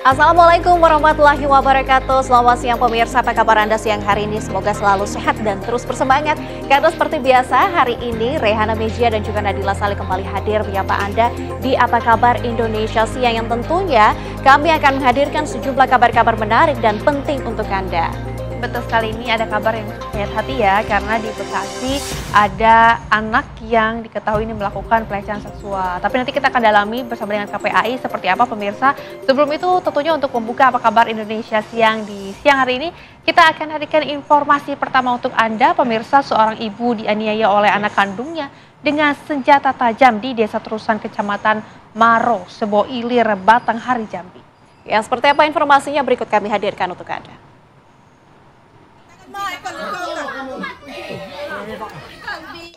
Assalamualaikum warahmatullahi wabarakatuh. Selamat siang pemirsa, apa kabar Anda siang hari ini? Semoga selalu sehat dan terus bersemangat. Karena seperti biasa hari ini Rehana Mejia dan juga Nadila Salih kembali hadir menyapa Anda di Apa Kabar Indonesia Siang, yang tentunya kami akan menghadirkan sejumlah kabar-kabar menarik dan penting untuk Anda. Betul sekali, ini ada kabar yang menyayat hati ya, karena di Bekasi ada anak yang diketahui ini melakukan pelecehan seksual. Tapi nanti kita akan dalami bersama dengan KPAI seperti apa pemirsa. Sebelum itu tentunya untuk membuka Apa Kabar Indonesia Siang di siang hari ini, kita akan hadirkan informasi pertama untuk Anda pemirsa. Seorang ibu dianiaya oleh anak kandungnya dengan senjata tajam di Desa Terusan, Kecamatan Maro, Sebo Ilir, Batanghari, Jambi. Ya, seperti apa informasinya berikut kami hadirkan untuk Anda.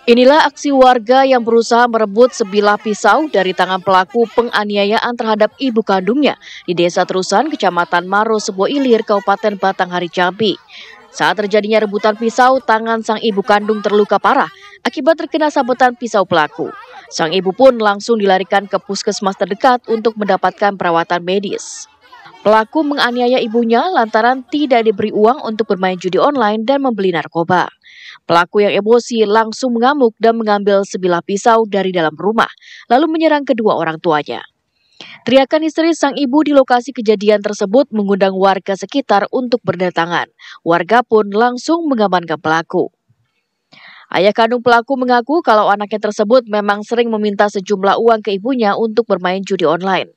Inilah aksi warga yang berusaha merebut sebilah pisau dari tangan pelaku penganiayaan terhadap ibu kandungnya di Desa Terusan, Kecamatan Maro, Sebo Ilir, Kabupaten Batanghari, Jambi. Saat terjadinya rebutan pisau, tangan sang ibu kandung terluka parah akibat terkena sabetan pisau pelaku. Sang ibu pun langsung dilarikan ke puskesmas terdekat untuk mendapatkan perawatan medis. Pelaku menganiaya ibunya lantaran tidak diberi uang untuk bermain judi online dan membeli narkoba. Pelaku yang emosi langsung mengamuk dan mengambil sebilah pisau dari dalam rumah, lalu menyerang kedua orang tuanya. Teriakan histeris sang ibu di lokasi kejadian tersebut mengundang warga sekitar untuk berdatangan. Warga pun langsung mengamankan pelaku. Ayah kandung pelaku mengaku kalau anaknya tersebut memang sering meminta sejumlah uang ke ibunya untuk bermain judi online.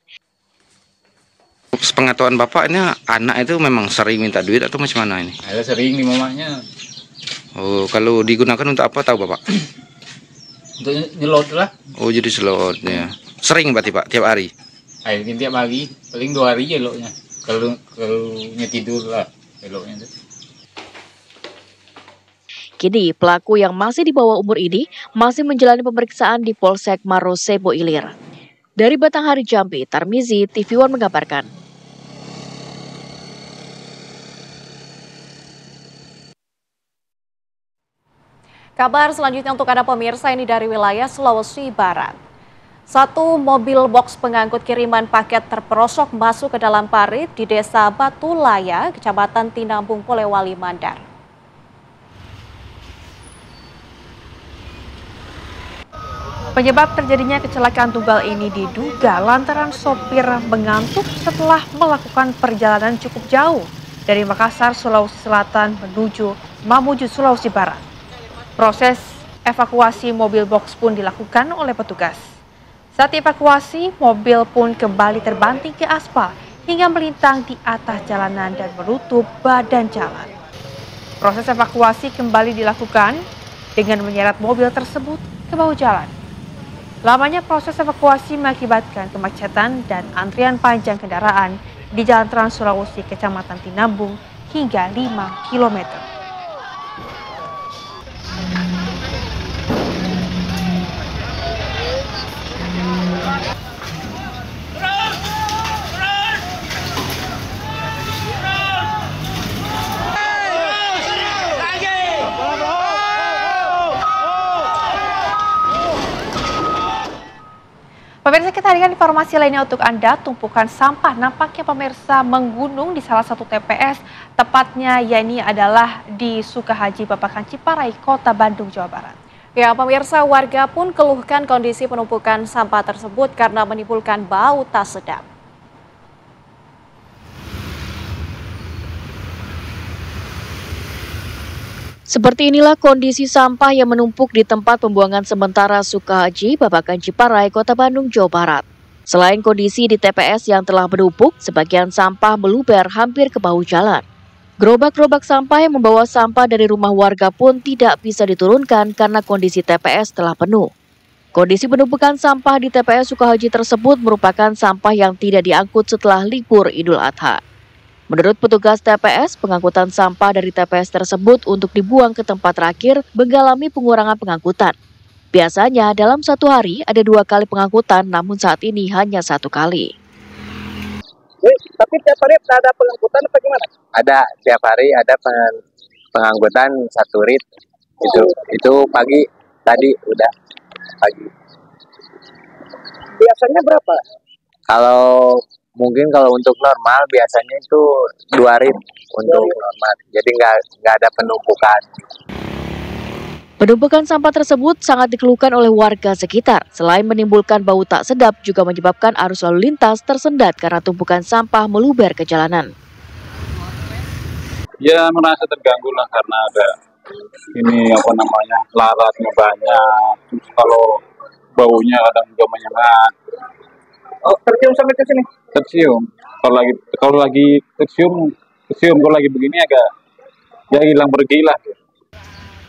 Sepengetahuan Bapak, ini anak itu memang sering minta duit atau macam mana ini? Ada sering di mamanya. Oh, kalau digunakan untuk apa tahu Bapak? Untuk nyelot lah. Oh, jadi slot ya. Sering berarti Pak, tiap hari? Akhirnya tiap hari, paling 2 hari ya eloknya. Kalau tidur lah eloknya itu. Kini pelaku yang masih di bawah umur ini masih menjalani pemeriksaan di Polsek Maro, Sebo Ilir. Dari Batanghari, Jambi, Tarmizi, TV One mengabarkan. Kabar selanjutnya untuk Anda pemirsa, ini dari wilayah Sulawesi Barat. Satu mobil box pengangkut kiriman paket terperosok masuk ke dalam parit di Desa Batulaya, Kecamatan Tinambung, Polewali Mandar. Penyebab terjadinya kecelakaan tunggal ini diduga lantaran sopir mengantuk setelah melakukan perjalanan cukup jauh dari Makassar, Sulawesi Selatan menuju Mamuju, Sulawesi Barat. Proses evakuasi mobil box pun dilakukan oleh petugas. Saat evakuasi, mobil pun kembali terbanting ke aspal hingga melintang di atas jalanan dan menutup badan jalan. Proses evakuasi kembali dilakukan dengan menyeret mobil tersebut ke bahu jalan. Lamanya proses evakuasi mengakibatkan kemacetan dan antrian panjang kendaraan di Jalan Trans Sulawesi Kecamatan Tinambung hingga 5 km. Pemirsa, kita hadirkan informasi lainnya untuk Anda. Tumpukan sampah nampaknya pemirsa menggunung di salah satu TPS, tepatnya yakni adalah di Sukahaji, Babakan Ciparai, Kota Bandung, Jawa Barat. Ya pemirsa, warga pun keluhkan kondisi penumpukan sampah tersebut karena menimbulkan bau tak sedap. Seperti inilah kondisi sampah yang menumpuk di tempat pembuangan sementara Sukahaji, Babakan Ciparai, Kota Bandung, Jawa Barat. Selain kondisi di TPS yang telah menumpuk, sebagian sampah meluber hampir ke bahu jalan. Gerobak-gerobak sampah yang membawa sampah dari rumah warga pun tidak bisa diturunkan karena kondisi TPS telah penuh. Kondisi penumpukan sampah di TPS Sukahaji tersebut merupakan sampah yang tidak diangkut setelah libur Idul Adha. Menurut petugas TPS, pengangkutan sampah dari TPS tersebut untuk dibuang ke tempat terakhir mengalami pengurangan pengangkutan. Biasanya dalam satu hari ada 2 kali pengangkutan, namun saat ini hanya 1 kali. Tapi tiap hari ada pengangkutan apa gimana? Ada, tiap hari ada pengangkutan 1 rit. Itu pagi tadi udah pagi. Biasanya berapa? Kalau Mungkin kalau untuk normal biasanya itu 2 rit untuk normal. Jadi nggak ada penumpukan. Penumpukan sampah tersebut sangat dikeluhkan oleh warga sekitar. Selain menimbulkan bau tak sedap, juga menyebabkan arus lalu lintas tersendat karena tumpukan sampah meluber ke jalanan. Ya merasa terganggu lah karena ada laratnya banyak. Terus kalau baunya kadang juga menyengat. Oh, tercium sampai ke sini? Tercium. Kalau lagi tercium. Kalau lagi begini agak ya hilang pergi lah.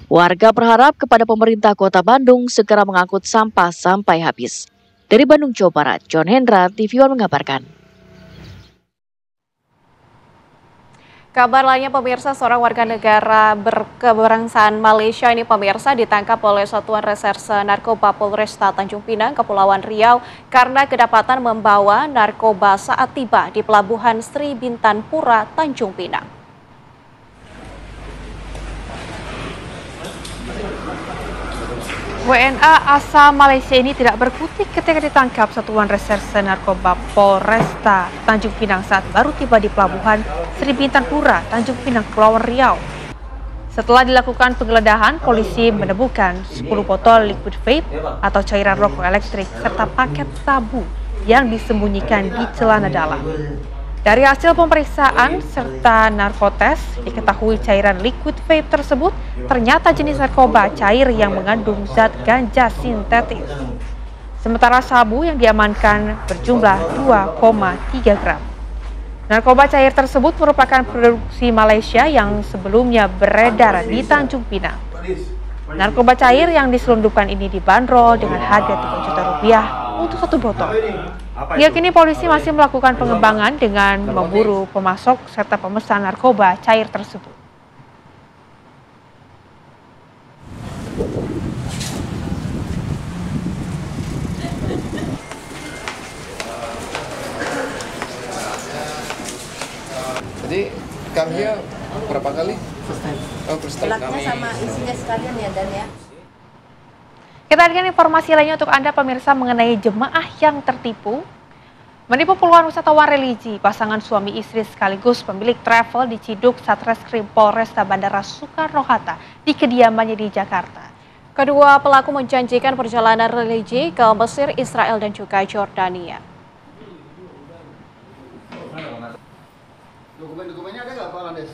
Warga berharap kepada pemerintah Kota Bandung segera mengangkut sampah sampai habis. Dari Bandung, Jawa Barat, John Hendra, TV One mengabarkan. Kabar lainnya pemirsa, seorang warga negara berkebangsaan Malaysia ini pemirsa ditangkap oleh Satuan Reserse Narkoba Polresta Tanjung Pinang, Kepulauan Riau karena kedapatan membawa narkoba saat tiba di Pelabuhan Sri Bintan Pura, Tanjung Pinang. WNA asal Malaysia ini tidak berkutik ketika ditangkap Satuan Reserse Narkoba Polresta Tanjung Pinang saat baru tiba di Pelabuhan Sri Bintan Pura, Tanjung Pinang, Kepulauan Riau. Setelah dilakukan penggeledahan, polisi menemukan 10 botol liquid vape atau cairan rokok elektrik serta paket sabu yang disembunyikan di celana dalam. Dari hasil pemeriksaan serta narkotes, diketahui cairan liquid vape tersebut ternyata jenis narkoba cair yang mengandung zat ganja sintetis. Sementara sabu yang diamankan berjumlah 2,3 gram. Narkoba cair tersebut merupakan produksi Malaysia yang sebelumnya beredar di Tanjung Pinang. Narkoba cair yang diselundupkan ini dibanderol dengan harga Rp3 juta untuk 1 botol. Hingga kini polisi masih melakukan pengembangan dengan memburu pemasok serta pemesan narkoba cair tersebut. Jadi kami berapa kali? Oh, Gelapnya sama isinya sekalian ya Dan ya. Kita hadirkan informasi lainnya untuk Anda pemirsa mengenai jemaah yang tertipu. Menipu puluhan wisatawan religi, pasangan suami istri sekaligus pemilik travel diciduk Satreskrim Polresta Bandara Soekarno-Hatta di kediamannya di Jakarta. Kedua pelaku menjanjikan perjalanan religi ke Mesir, Israel, dan juga Jordania. Dokumen-dokumennya ada nggak Pak Landes?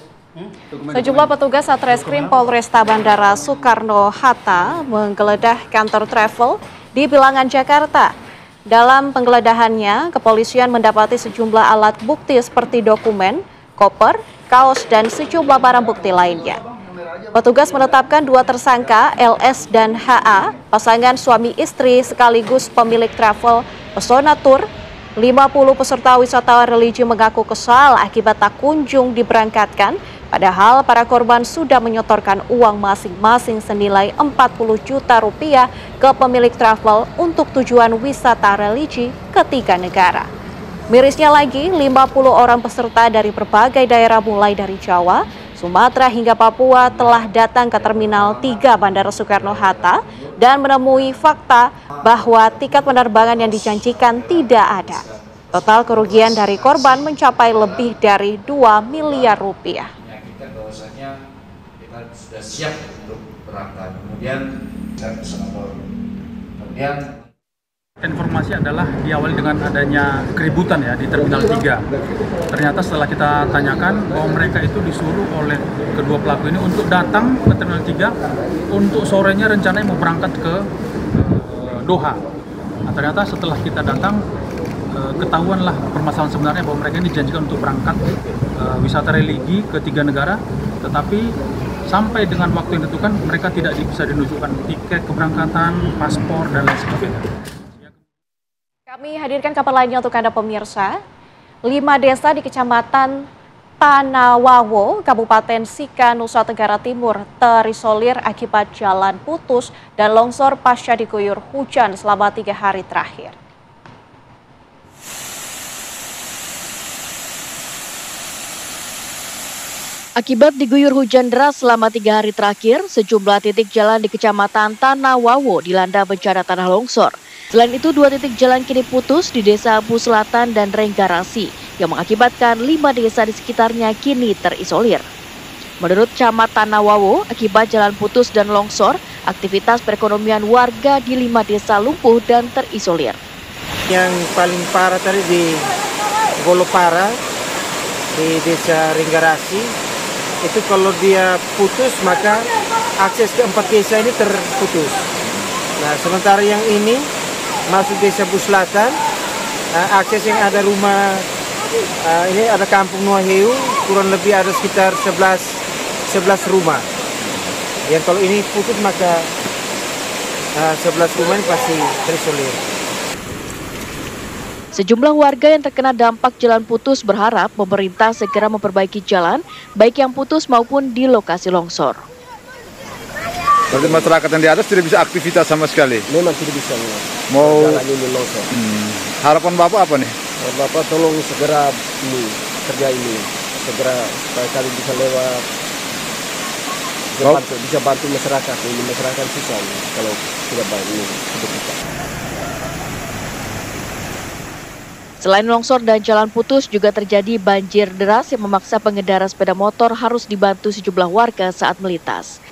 Sejumlah petugas Satreskrim Polresta Bandara Soekarno-Hatta menggeledah kantor travel di Bilangan, Jakarta. Dalam penggeledahannya, kepolisian mendapati sejumlah alat bukti seperti dokumen, koper, kaos, dan sejumlah barang bukti lainnya. Petugas menetapkan 2 tersangka, LS dan HA, pasangan suami istri sekaligus pemilik travel Pesona Tour. 50 peserta wisatawan religi mengaku kesal akibat tak kunjung diberangkatkan, padahal para korban sudah menyetorkan uang masing-masing senilai Rp40 juta ke pemilik travel untuk tujuan wisata religi ke 3 negara. Mirisnya lagi, 50 orang peserta dari berbagai daerah mulai dari Jawa, Sumatera hingga Papua telah datang ke Terminal 3 Bandara Soekarno-Hatta dan menemui fakta bahwa tiket penerbangan yang dijanjikan tidak ada. Total kerugian dari korban mencapai lebih dari Rp2 miliar. Bahwasanya kita sudah siap untuk berangkat. Kemudian informasi adalah diawali dengan adanya keributan ya di Terminal 3. Ternyata setelah kita tanyakan bahwa mereka itu disuruh oleh kedua pelaku ini untuk datang ke Terminal 3 untuk sorenya rencananya mau berangkat ke Doha. Nah, ternyata setelah kita datang ketahuanlah permasalahan sebenarnya bahwa mereka ini dijanjikan untuk berangkat wisata religi ke 3 negara, tetapi sampai dengan waktu yang ditentukan mereka tidak bisa menunjukkan tiket keberangkatan, paspor, dan lain sebagainya. Kami hadirkan kabar lainnya untuk Anda pemirsa. 5 desa di Kecamatan Tanawawo, Kabupaten Sika, Nusa Tenggara Timur terisolir akibat jalan putus dan longsor pasca diguyur hujan selama 3 hari terakhir. Akibat diguyur hujan deras selama 3 hari terakhir, sejumlah titik jalan di Kecamatan Tanawawo dilanda bencana tanah longsor. Selain itu, 2 titik jalan kini putus di Desa Abu Selatan dan Renggarasi yang mengakibatkan 5 desa di sekitarnya kini terisolir. Menurut Camat Tanawawo, akibat jalan putus dan longsor, aktivitas perekonomian warga di 5 desa lumpuh dan terisolir. Yang paling parah tadi di Golopara, di Desa Renggarasi, itu kalau dia putus maka akses ke 4 desa ini terputus. Nah, sementara yang ini masuk Desa Abu Selatan, akses yang ada rumah, ini ada Kampung Nuaheu, kurang lebih ada sekitar 11 rumah. Yang kalau ini putus maka 11 rumah ini pasti terisolir. Sejumlah warga yang terkena dampak jalan putus berharap pemerintah segera memperbaiki jalan, baik yang putus maupun di lokasi longsor. Berarti masyarakat yang di atas tidak bisa aktivitas sama sekali? Memang tidak bisa. Mau jalan ini longsor. Harapan Bapak apa nih? Bapak tolong segera kerja ini, segera supaya kali bisa lewat, bisa bantu masyarakat. Ini masyarakat susah kalau tidak bantu ini. Selain longsor dan jalan putus, juga terjadi banjir deras yang memaksa pengendara sepeda motor harus dibantu sejumlah warga saat melintas.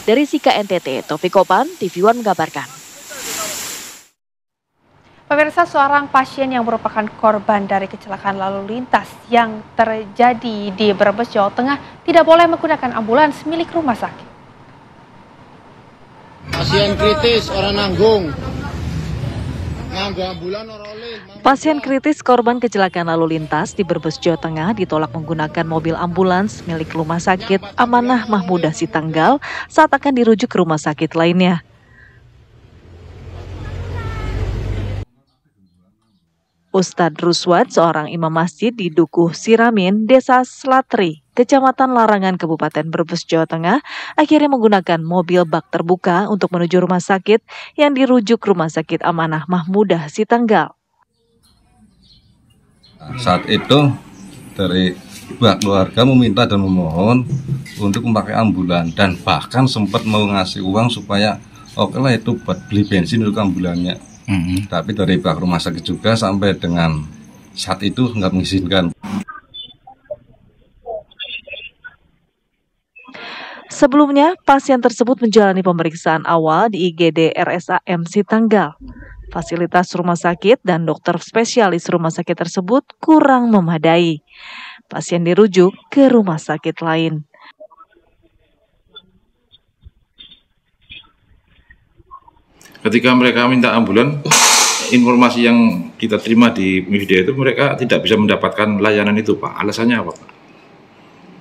Dari Sika NTT, Taufik Kopan, TV One mengabarkan. Pemirsa, seorang pasien yang merupakan korban dari kecelakaan lalu lintas yang terjadi di Brebes, Jawa Tengah tidak boleh menggunakan ambulans milik rumah sakit. Pasien kritis, orang nanggung. Pasien kritis korban kecelakaan lalu lintas di Brebes, Jawa Tengah ditolak menggunakan mobil ambulans milik Rumah Sakit Amanah Mahmudah Sitanggal saat akan dirujuk ke rumah sakit lainnya. Ustadz Ruswad, seorang imam masjid di Dukuh Siramin, Desa Slatri, Kecamatan Larangan, Kabupaten Brebes, Jawa Tengah, akhirnya menggunakan mobil bak terbuka untuk menuju rumah sakit yang dirujuk Rumah Sakit Amanah Mahmudah Sitanggal. Saat itu dari pihak keluarga meminta dan memohon untuk memakai ambulan dan bahkan sempat mau ngasih uang supaya oke lah itu buat beli bensin untuk ambulannya. Tapi dari pihak rumah sakit juga sampai dengan saat itu nggak mengizinkan. Sebelumnya, pasien tersebut menjalani pemeriksaan awal di IGD RSAM Sitanggal. Fasilitas rumah sakit dan dokter spesialis rumah sakit tersebut kurang memadai. Pasien dirujuk ke rumah sakit lain. Ketika mereka minta ambulan, informasi yang kita terima di media itu mereka tidak bisa mendapatkan layanan itu, Pak. Alasannya apa, Pak?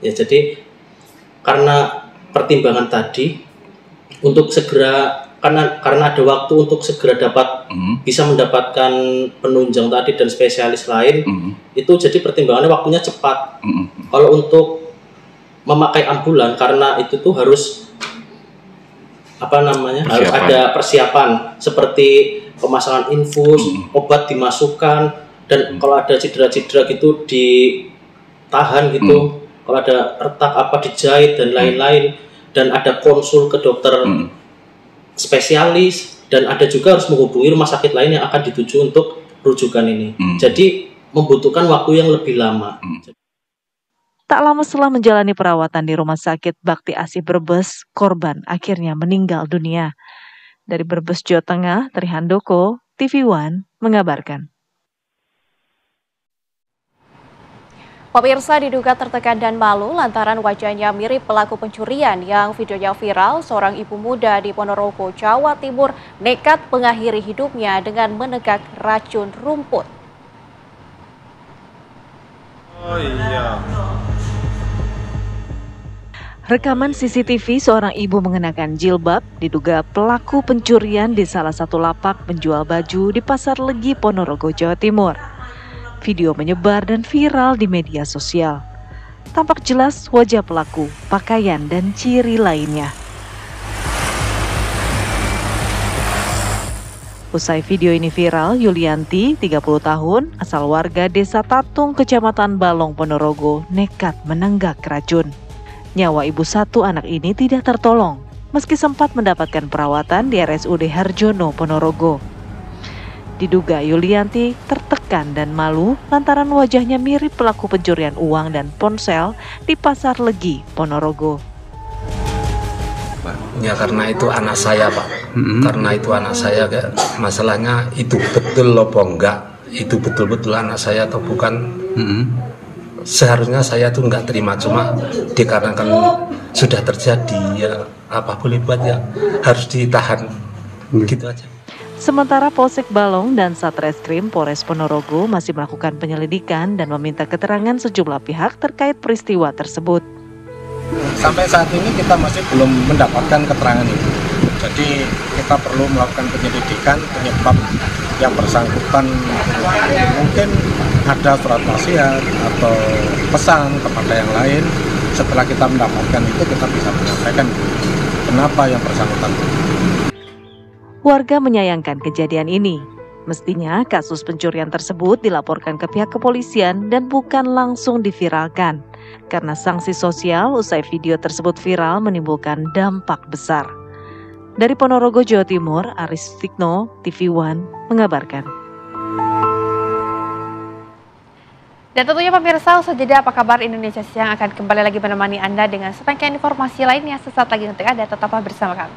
Ya, jadi karena pertimbangan tadi untuk segera karena ada waktu untuk segera dapat bisa mendapatkan penunjang tadi dan spesialis lain, itu jadi pertimbangannya waktunya cepat. Kalau untuk memakai ambulan karena itu tuh harus harus ada persiapan seperti pemasangan infus, obat dimasukkan, dan kalau ada cedera-cedera gitu ditahan gitu, kalau ada retak apa dijahit dan lain-lain, dan ada konsul ke dokter spesialis, dan ada juga harus menghubungi rumah sakit lain yang akan dituju untuk rujukan ini. Jadi membutuhkan waktu yang lebih lama. Tak lama setelah menjalani perawatan di Rumah Sakit Bakti Asih Brebes, korban akhirnya meninggal dunia. Dari Brebes, Jawa Tengah, Trihandoko, TV One mengabarkan. Pemirsa, diduga tertekan dan malu lantaran wajahnya mirip pelaku pencurian yang videonya viral. Seorang ibu muda di Ponorogo, Jawa Timur nekat mengakhiri hidupnya dengan menegak racun rumput. Oh iya. Rekaman CCTV seorang ibu mengenakan jilbab diduga pelaku pencurian di salah satu lapak penjual baju di Pasar Legi, Ponorogo, Jawa Timur. Video menyebar dan viral di media sosial. Tampak jelas wajah pelaku, pakaian, dan ciri lainnya. Usai video ini viral, Yulianti, 30 tahun, asal warga Desa Tatung, Kecamatan Balong, Ponorogo, nekat menenggak racun. Nyawa ibu satu anak ini tidak tertolong. meski sempat mendapatkan perawatan di RSUD Harjono, Ponorogo. Diduga Yulianti tertekan dan malu lantaran wajahnya mirip pelaku pencurian uang dan ponsel di Pasar Legi, Ponorogo. Ya karena itu anak saya, Pak. Karena itu anak saya, masalahnya itu betul apa enggak, itu betul-betul anak saya atau bukan. Seharusnya saya tuh nggak terima, cuma dikarenakan sudah terjadi, ya apa boleh buat, ya harus ditahan, gitu aja. Sementara Polsek Balong dan Satreskrim Polres Ponorogo masih melakukan penyelidikan dan meminta keterangan sejumlah pihak terkait peristiwa tersebut. Sampai saat ini kita masih belum mendapatkan keterangan itu. Jadi kita perlu melakukan penyelidikan penyebab yang bersangkutan, mungkin ada surat wasiat atau pesan kepada yang lain. Setelah kita mendapatkan itu, kita bisa menyampaikan kenapa yang bersangkutan. Warga menyayangkan kejadian ini. Mestinya kasus pencurian tersebut dilaporkan ke pihak kepolisian dan bukan langsung diviralkan. Karena sanksi sosial usai video tersebut viral menimbulkan dampak besar. Dari Ponorogo, Jawa Timur, Aris Tikno, TV One, mengabarkan. Dan tentunya pemirsa, usai jeda Apa Kabar Indonesia Siang akan kembali lagi menemani Anda dengan serangkaian informasi lainnya sesaat lagi untuk Anda. Tetaplah bersama kami.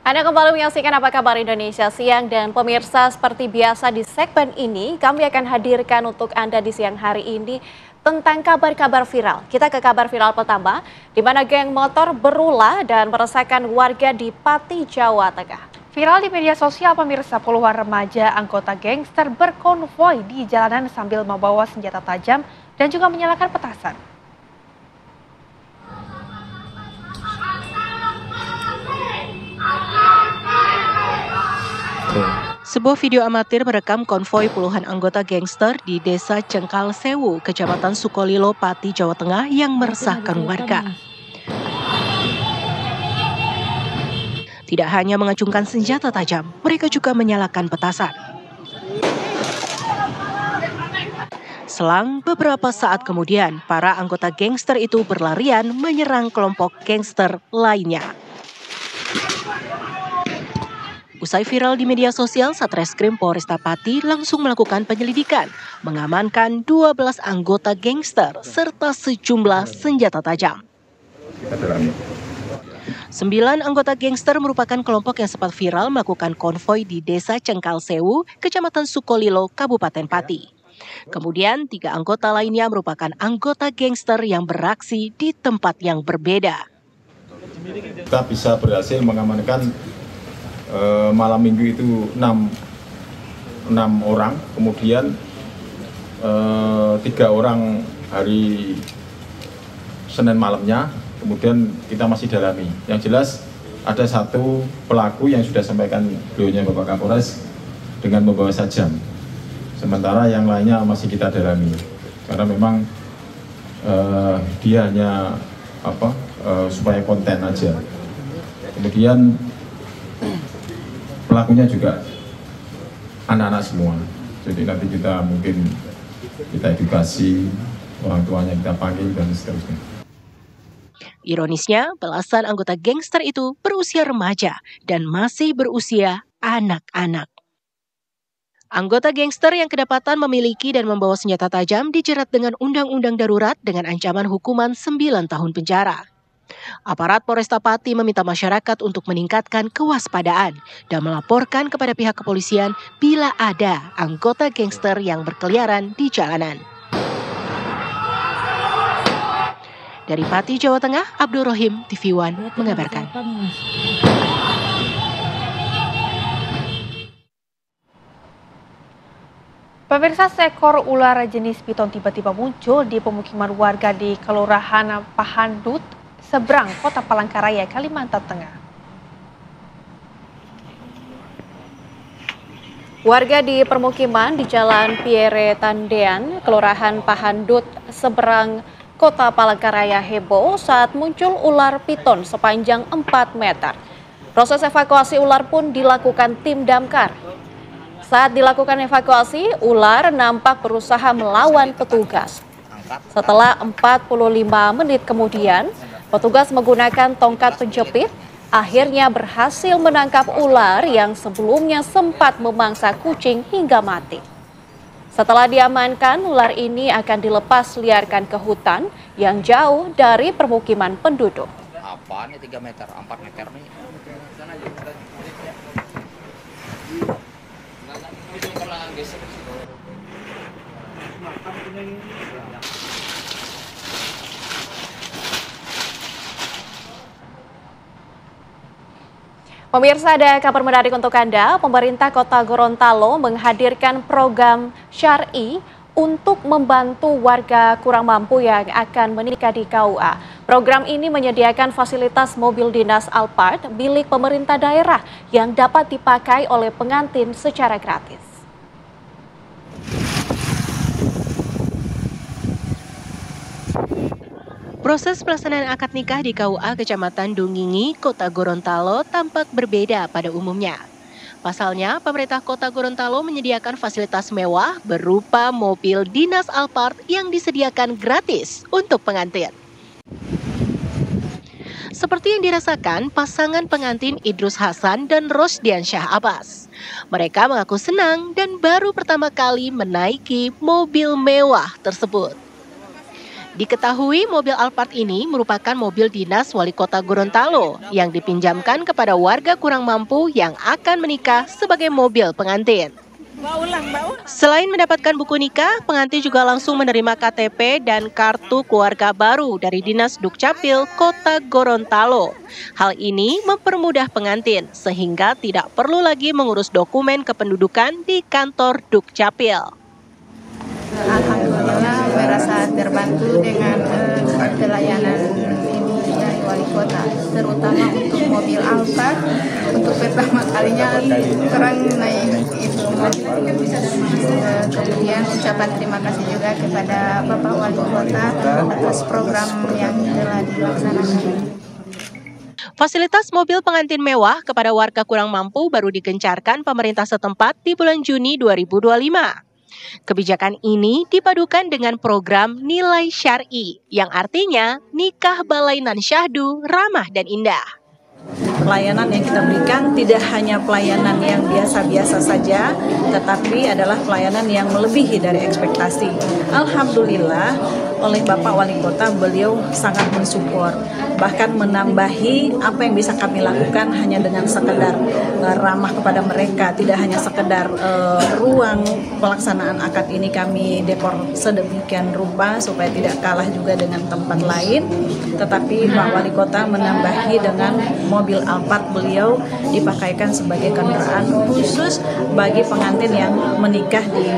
Anda kembali menyaksikan Apa Kabar Indonesia Siang, dan pemirsa, seperti biasa di segmen ini kami akan hadirkan untuk Anda di siang hari ini tentang kabar-kabar viral. Kita ke kabar viral pertama, di mana geng motor berulah dan meresahkan warga di Pati, Jawa Tengah. Viral di media sosial pemirsa, puluhan remaja anggota gangster berkonvoi di jalanan sambil membawa senjata tajam dan juga menyalakan petasan. Sebuah video amatir merekam konvoi puluhan anggota gangster di Desa Cengkal Sewu, Kecamatan Sukolilo, Pati, Jawa Tengah yang meresahkan warga. Tidak hanya mengacungkan senjata tajam, mereka juga menyalakan petasan. Selang beberapa saat kemudian, para anggota gangster itu berlarian menyerang kelompok gangster lainnya. Usai viral di media sosial, Satreskrim Polresta Pati langsung melakukan penyelidikan, mengamankan 12 anggota gangster serta sejumlah senjata tajam. 9 anggota gangster merupakan kelompok yang sempat viral melakukan konvoi di Desa Cengkal Sewu, Kecamatan Sukolilo, Kabupaten Pati. Kemudian 3 anggota lainnya merupakan anggota gangster yang beraksi di tempat yang berbeda. Kita bisa berhasil mengamankan malam minggu itu 6 orang, kemudian 3 orang hari Senin malamnya, kemudian kita masih dalami. Yang jelas ada 1 pelaku yang sudah sampaikan beliaunya Bapak Kapolres dengan membawa sajam. Sementara yang lainnya masih kita dalami, karena memang dia hanya supaya konten aja. Kemudian pelakunya juga anak-anak semua, jadi nanti kita mungkin edukasi, orang tuanya kita panggil dan seterusnya. Ironisnya, belasan anggota gangster itu berusia remaja dan masih berusia anak-anak. Anggota gangster yang kedapatan memiliki dan membawa senjata tajam dijerat dengan Undang-Undang Darurat dengan ancaman hukuman 9 tahun penjara. Aparat Polresta Pati meminta masyarakat untuk meningkatkan kewaspadaan dan melaporkan kepada pihak kepolisian bila ada anggota gangster yang berkeliaran di jalanan. Dari Pati, Jawa Tengah, Abdul Rohim, TV One mengabarkan. Pemirsa, seekor ular jenis piton tiba-tiba muncul di pemukiman warga di Kelurahan Pahandut, seberang Kota Palangkaraya, Kalimantan Tengah. Warga di permukiman di Jalan Pierre Tandean, Kelurahan Pahandut, seberang Kota Palangkaraya heboh saat muncul ular piton sepanjang 4 meter. Proses evakuasi ular pun dilakukan tim damkar. Saat dilakukan evakuasi, ular nampak berusaha melawan petugas. Setelah 45 menit kemudian, petugas menggunakan tongkat penjepit akhirnya berhasil menangkap ular yang sebelumnya sempat memangsa kucing hingga mati. Setelah diamankan, ular ini akan dilepas liarkan ke hutan yang jauh dari permukiman penduduk. Apaan nih 3 meter, 4 meter nih? Pemirsa, ada kabar menarik untuk Anda. Pemerintah Kota Gorontalo menghadirkan program syar'i untuk membantu warga kurang mampu yang akan menikah di KUA. Program ini menyediakan fasilitas mobil dinas Alphard milik pemerintah daerah yang dapat dipakai oleh pengantin secara gratis. Proses pelaksanaan akad nikah di KUA Kecamatan Dungingi, Kota Gorontalo tampak berbeda pada umumnya. Pasalnya, pemerintah Kota Gorontalo menyediakan fasilitas mewah berupa mobil dinas Alphard yang disediakan gratis untuk pengantin. Seperti yang dirasakan pasangan pengantin Idrus Hasan dan Rosdiansyah Abbas. Mereka mengaku senang dan baru pertama kali menaiki mobil mewah tersebut. Diketahui mobil Alphard ini merupakan mobil dinas Wali Kota Gorontalo yang dipinjamkan kepada warga kurang mampu yang akan menikah sebagai mobil pengantin. Selain mendapatkan buku nikah, pengantin juga langsung menerima KTP dan kartu keluarga baru dari Dinas Dukcapil Kota Gorontalo. Hal ini mempermudah pengantin sehingga tidak perlu lagi mengurus dokumen kependudukan di kantor Dukcapil. Alhamdulillah merasa terbantu dengan pelayanan ini dari Wali Kota, terutama untuk mobil Alphard. Untuk pertama kalinya orang naik itu mobil. Kemudian ucapan terima kasih juga kepada Bapak Wali Kota atas program yang telah dilaksanakan. Fasilitas mobil pengantin mewah kepada warga kurang mampu baru digencarkan pemerintah setempat di bulan Juni 2025. Kebijakan ini dipadukan dengan program nilai syar'i yang artinya nikah balainan syahdu ramah dan indah. Pelayanan yang kita berikan tidak hanya pelayanan yang biasa-biasa saja, tetapi adalah pelayanan yang melebihi dari ekspektasi. Alhamdulillah, oleh Bapak Wali Kota, beliau sangat mensupport, bahkan menambahi apa yang bisa kami lakukan hanya dengan sekedar ramah kepada mereka, tidak hanya sekedar ruang pelaksanaan akad ini kami dekor sedemikian rupa supaya tidak kalah juga dengan tempat lain, tetapi Pak Wali Kota menambahi dengan mobil Alphard beliau dipakaikan sebagai kendaraan khusus bagi pengantin yang menikah di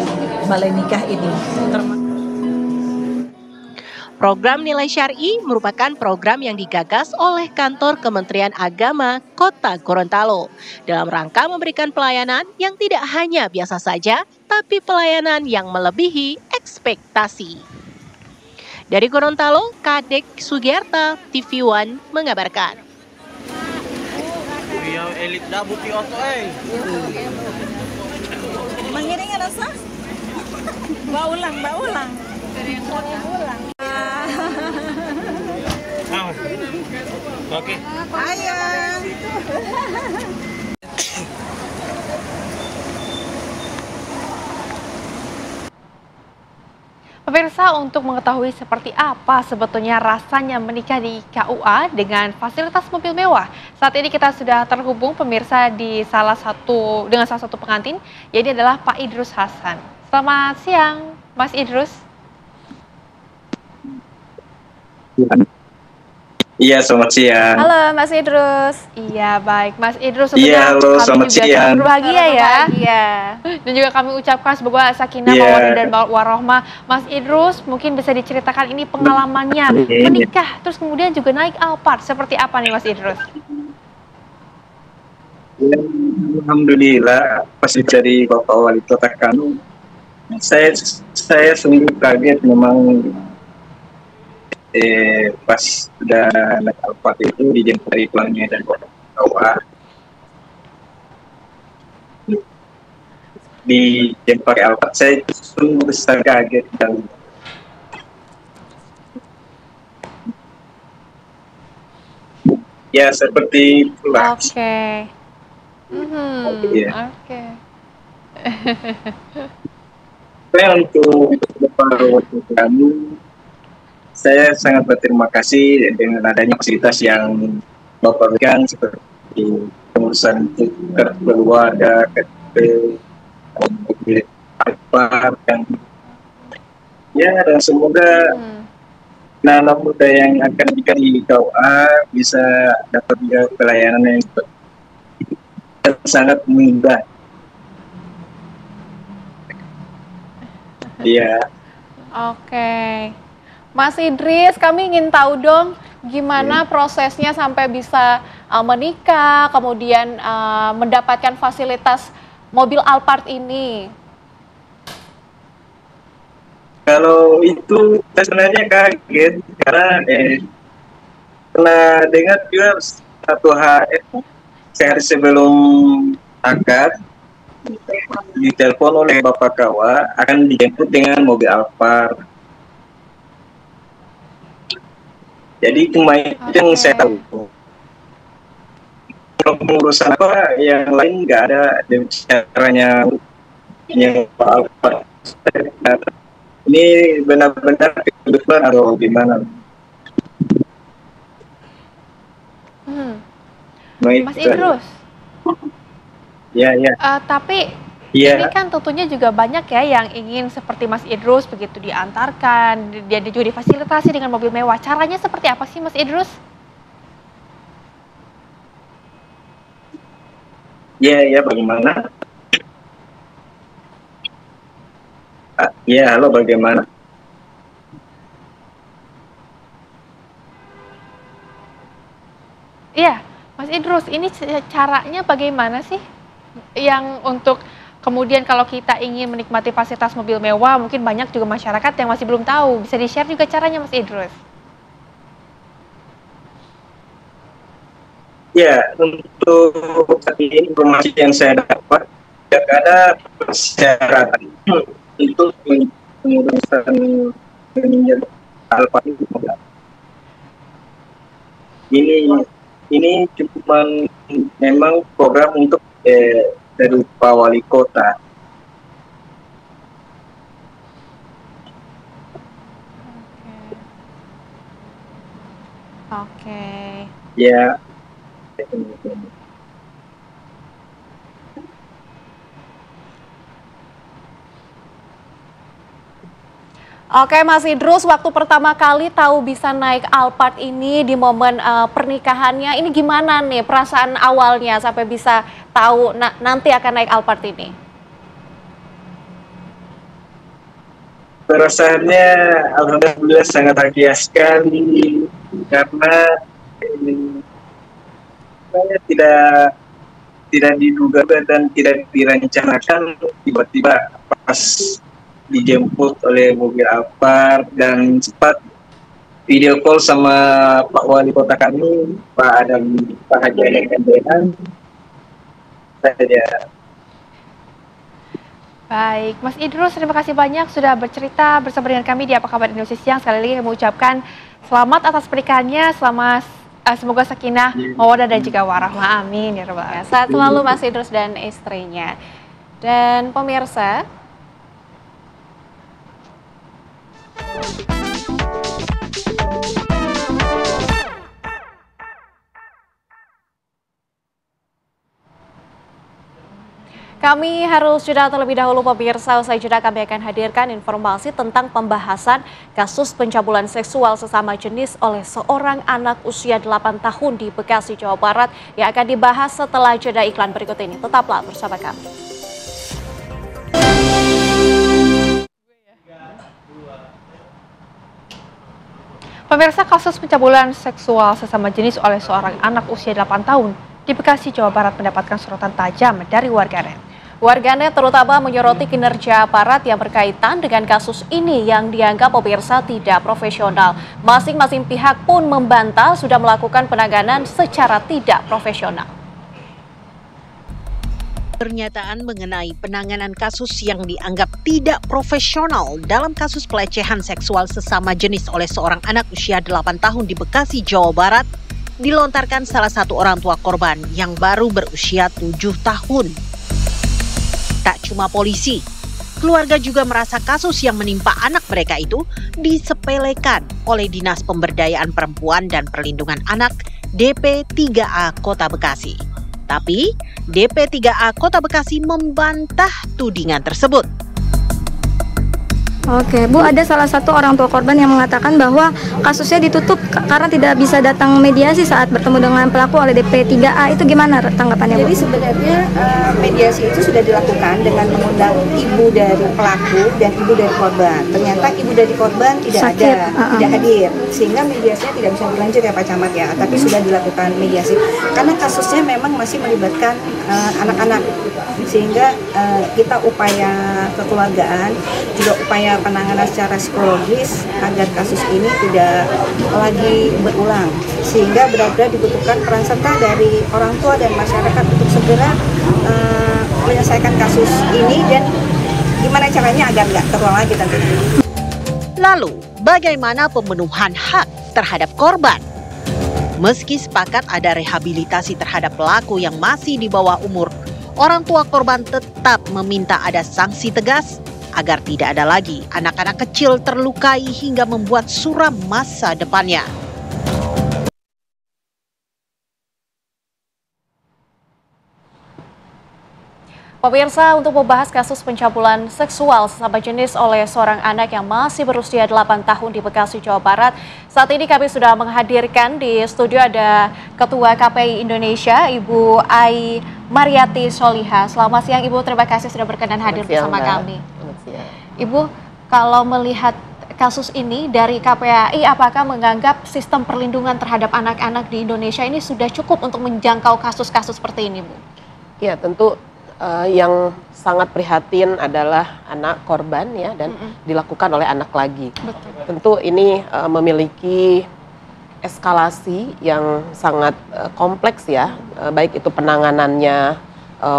balai nikah ini. Program nilai syar'i merupakan program yang digagas oleh Kantor Kementerian Agama Kota Gorontalo dalam rangka memberikan pelayanan yang tidak hanya biasa saja, tapi pelayanan yang melebihi ekspektasi. Dari Gorontalo, Kadek Sugiarta, TV One mengabarkan. Elit dabu ti oto Mengiring rasa? Baulang. Oke. Ayo. Pemirsa, untuk mengetahui seperti apa sebetulnya rasanya menikah di KUA dengan fasilitas mobil mewah, saat ini kita sudah terhubung pemirsa dengan salah satu pengantin, yaitu adalah Pak Idrus Hasan. Selamat siang, Mas Idrus. Iya, selamat siang. Halo Mas Idrus. Iya, baik. Mas Idrus, iya, halo, selamat siang. Berbahagia ya. Dan juga kami ucapkan semoga sakinah, mawaddah dan warohmah. Mas Idrus, mungkin bisa diceritakan ini pengalamannya menikah, terus kemudian juga naik Alphard. Seperti apa nih Mas Idrus? Alhamdulillah, pas dari Bapak Wali Kota Kano, saya sungguh kaget memang. Pas sudah naik Alphard itu dijemput dari pulangnya dan KUA, di pakai Alphard. Saya justru besar kaget dan ya seperti itulah. Oke. Iya. Oke. Saya untuk Bapak kami, saya sangat berterima kasih dengan adanya fasilitas yang Bapak berikan seperti pengurusan keluarga, apa dan ya, dan semoga anak muda yang akan di KUA bisa dapat pelayanan yang sangat mudah. Iya. Oke. Mas Idris, kami ingin tahu dong gimana prosesnya sampai bisa menikah, kemudian mendapatkan fasilitas mobil Alphard ini. Kalau itu saya sebenarnya kaget karena pernah dengar juga satu hari sebelum akad ditelepon oleh Bapak Kawa akan dijemput dengan mobil Alphard. Jadi cuma itu yang saya tahu. Kalau pengurusan apa yang lain nggak ada caranya yang Alphard. Ini benar-benar kebetulan atau gimana? Mas Idrus. Ya. Tapi ya, ini kan tentunya juga banyak ya yang ingin seperti Mas Idrus begitu diantarkan, dia juga difasilitasi dengan mobil mewah. Caranya seperti apa sih Mas Idrus? Ya, bagaimana? Ya, halo, bagaimana? Iya, Mas Idrus, ini caranya bagaimana sih? Yang untuk kemudian kalau kita ingin menikmati fasilitas mobil mewah, mungkin banyak juga masyarakat yang masih belum tahu. Bisa di-share juga caranya Mas Idrus? Ya, untuk saat ini informasi yang saya dapat, tidak ada persyaratan untuk pengurusan manajer Alphard ini cuma memang program untuk dari Pak Wali Kota. Oke. Ya. Oke Mas Idrus, waktu pertama kali tahu bisa naik Alphard ini di momen pernikahannya, ini gimana nih perasaan awalnya sampai bisa tahu nanti akan naik Alphard ini? Perasaannya alhamdulillah sangat bahagia sekali karena saya tidak diduga dan tidak direncanakan, tiba-tiba pas dijemput oleh mobil Alphard dan sempat video call sama Pak Wali Kota kami, Pak Haji Adam saja. Baik, Mas Idrus, terima kasih banyak sudah bercerita bersama dengan kami di Apa Kabar Indonesia Siang. Sekali lagi kami mengucapkan selamat atas pernikahannya, semoga sakinah, mawaddah dan juga warahmah. Amin ya rabbal alamin. Sehat selalu Mas Idrus dan istrinya. Dan pemirsa, kami harus jeda terlebih dahulu pemirsa. Usai jeda kami akan hadirkan informasi tentang pembahasan kasus pencabulan seksual sesama jenis oleh seorang anak usia 8 tahun di Bekasi, Jawa Barat yang akan dibahas setelah jeda iklan berikut ini. Tetaplah bersama kami. Pemirsa, kasus pencabulan seksual sesama jenis oleh seorang anak usia 8 tahun di Bekasi, Jawa Barat mendapatkan sorotan tajam dari warganet. Warganet terutama menyoroti kinerja aparat yang berkaitan dengan kasus ini yang dianggap pemirsa tidak profesional. Masing-masing pihak pun membantah sudah melakukan penanganan secara tidak profesional. Pernyataan mengenai penanganan kasus yang dianggap tidak profesional dalam kasus pelecehan seksual sesama jenis oleh seorang anak usia 8 tahun di Bekasi, Jawa Barat dilontarkan salah satu orang tua korban yang baru berusia 7 tahun. Tak cuma polisi, keluarga juga merasa kasus yang menimpa anak mereka itu disepelekan oleh Dinas Pemberdayaan Perempuan dan Perlindungan Anak DP3A Kota Bekasi. Tapi DP3A Kota Bekasi membantah tudingan tersebut. Oke, Bu, ada salah satu orang tua korban yang mengatakan bahwa kasusnya ditutup karena tidak bisa datang mediasi saat bertemu dengan pelaku oleh DP3A. Itu gimana tanggapannya, Bu? Jadi sebenarnya mediasi itu sudah dilakukan dengan mengundang ibu dari pelaku dan ibu dari korban. Ternyata ibu dari korban tidak hadir, sehingga mediasinya tidak bisa berlanjut ya Pak Camat ya. Tapi sudah dilakukan mediasi karena kasusnya memang masih melibatkan anak-anak, sehingga kita upaya kekeluargaan juga upaya penanganan secara psikologis agar kasus ini tidak lagi berulang, sehingga benar-benar dibutuhkan peran serta dari orang tua dan masyarakat untuk segera menyelesaikan kasus ini dan gimana caranya agar nggak terulang lagi tentunya. Lalu, bagaimana pemenuhan hak terhadap korban? Meski sepakat ada rehabilitasi terhadap pelaku yang masih di bawah umur, orang tua korban tetap meminta ada sanksi tegas agar tidak ada lagi anak-anak kecil terlukai hingga membuat suram masa depannya. Pemirsa, untuk membahas kasus pencabulan seksual sesama jenis oleh seorang anak yang masih berusia 8 tahun di Bekasi, Jawa Barat, saat ini kami sudah menghadirkan di studio ada Ketua KPI Indonesia, Ibu Ai Mariati Soliha. Selamat siang Ibu, terima kasih sudah berkenan hadir bersama kami. Ibu, kalau melihat kasus ini dari KPAI, apakah menganggap sistem perlindungan terhadap anak-anak di Indonesia ini sudah cukup untuk menjangkau kasus-kasus seperti ini, Bu? Ya, tentu yang sangat prihatin adalah anak korban ya, dan dilakukan oleh anak lagi. Betul. Tentu ini memiliki eskalasi yang sangat kompleks ya, baik itu penanganannya,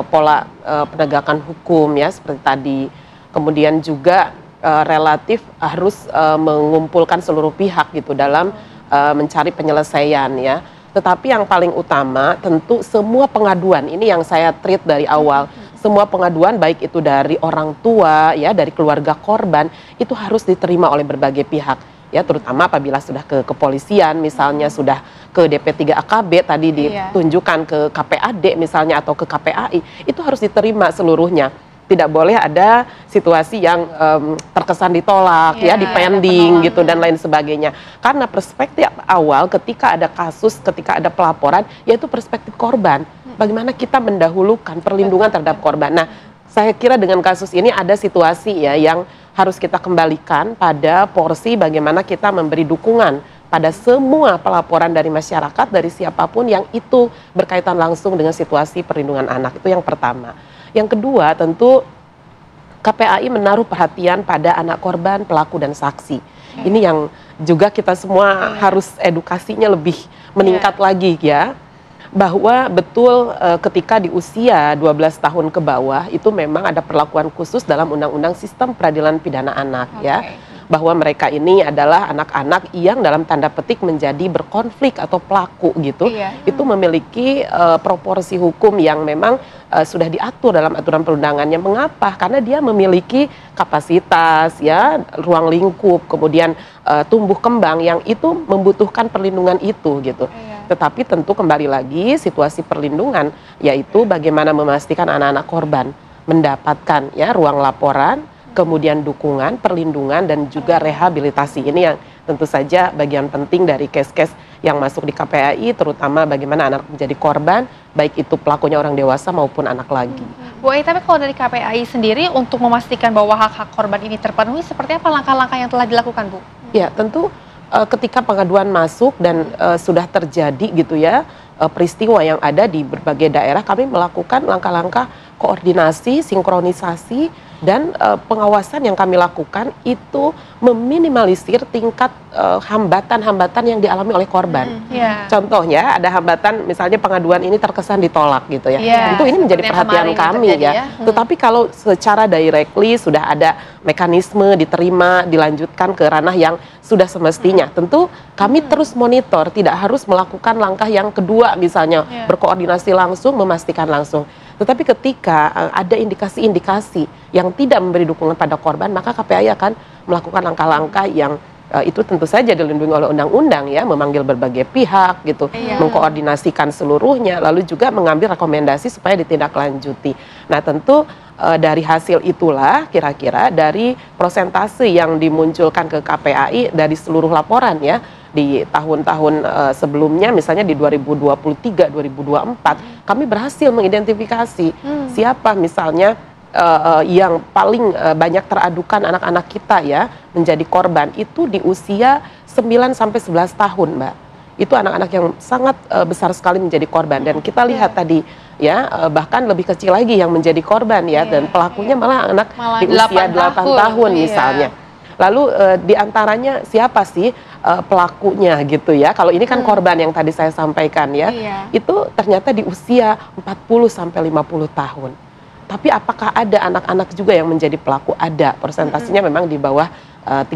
pola penegakan hukum ya seperti tadi, kemudian juga relatif harus mengumpulkan seluruh pihak gitu dalam mencari penyelesaian ya. Tetapi yang paling utama tentu semua pengaduan, ini yang saya treat dari awal, semua pengaduan baik itu dari orang tua ya, dari keluarga korban, itu harus diterima oleh berbagai pihak ya, terutama apabila sudah ke kepolisian misalnya, sudah ke DP3AKB tadi ditunjukkan ke KPAD misalnya atau ke KPAI, itu harus diterima seluruhnya. Tidak boleh ada situasi yang terkesan ditolak ya, dipending gitu dan lain sebagainya. Karena perspektif awal ketika ada kasus, ketika ada pelaporan, yaitu perspektif korban. Bagaimana kita mendahulukan perlindungan terhadap korban. Nah, saya kira dengan kasus ini ada situasi ya yang harus kita kembalikan pada porsi bagaimana kita memberi dukungan pada semua pelaporan dari masyarakat, dari siapapun yang itu berkaitan langsung dengan situasi perlindungan anak. Itu yang pertama. Yang kedua, tentu KPAI menaruh perhatian pada anak korban, pelaku, dan saksi. Ini yang juga kita semua harus edukasinya lebih meningkat lagi ya. Bahwa betul ketika di usia 12 tahun ke bawah itu memang ada perlakuan khusus dalam Undang-Undang Sistem Peradilan Pidana Anak ya. Bahwa mereka ini adalah anak-anak yang dalam tanda petik menjadi berkonflik atau pelaku gitu. Itu memiliki proporsi hukum yang memang sudah diatur dalam aturan perundangannya. Mengapa? Karena dia memiliki kapasitas ya, ruang lingkup, kemudian tumbuh kembang yang itu membutuhkan perlindungan itu gitu. Tetapi tentu kembali lagi situasi perlindungan yaitu bagaimana memastikan anak-anak korban mendapatkan ya ruang laporan, kemudian dukungan, perlindungan, dan juga rehabilitasi. Ini yang tentu saja bagian penting dari case-case yang masuk di KPAI, terutama bagaimana anak menjadi korban, baik itu pelakunya orang dewasa maupun anak lagi. Bu Ai, tapi kalau dari KPAI sendiri untuk memastikan bahwa hak-hak korban ini terpenuhi, seperti apa langkah-langkah yang telah dilakukan, Bu? Ya, tentu ketika pengaduan masuk dan sudah terjadi gitu ya, peristiwa yang ada di berbagai daerah, kami melakukan langkah-langkah koordinasi, sinkronisasi, dan pengawasan yang kami lakukan itu meminimalisir tingkat hambatan-hambatan yang dialami oleh korban. Contohnya ada hambatan, misalnya pengaduan ini terkesan ditolak gitu ya. Itu ini menjadi perhatian kami ya. Tetapi kalau secara directly sudah ada mekanisme diterima, dilanjutkan ke ranah yang sudah semestinya. Tentu kami terus monitor, tidak harus melakukan langkah yang kedua misalnya berkoordinasi langsung, memastikan langsung. Tetapi ketika ada indikasi-indikasi yang tidak memberi dukungan pada korban, maka KPAI akan melakukan langkah-langkah yang itu tentu saja dilindungi oleh undang-undang ya, memanggil berbagai pihak gitu, mengkoordinasikan seluruhnya, lalu juga mengambil rekomendasi supaya ditindaklanjuti. Nah tentu dari hasil itulah kira-kira dari persentase yang dimunculkan ke KPAI dari seluruh laporan ya, di tahun-tahun sebelumnya misalnya di 2023, 2024 kami berhasil mengidentifikasi siapa misalnya yang paling banyak teradukan anak-anak kita ya menjadi korban itu di usia 9 sampai 11 tahun, Mbak. Itu anak-anak yang sangat besar sekali menjadi korban, dan kita lihat tadi ya bahkan lebih kecil lagi yang menjadi korban ya, dan pelakunya malah anak di usia 8 tahun misalnya. Lalu diantaranya siapa sih pelakunya gitu ya? Kalau ini kan korban yang tadi saya sampaikan ya, itu ternyata di usia 40 sampai 50 tahun. Tapi apakah ada anak-anak juga yang menjadi pelaku? Ada, persentasenya memang di bawah 3%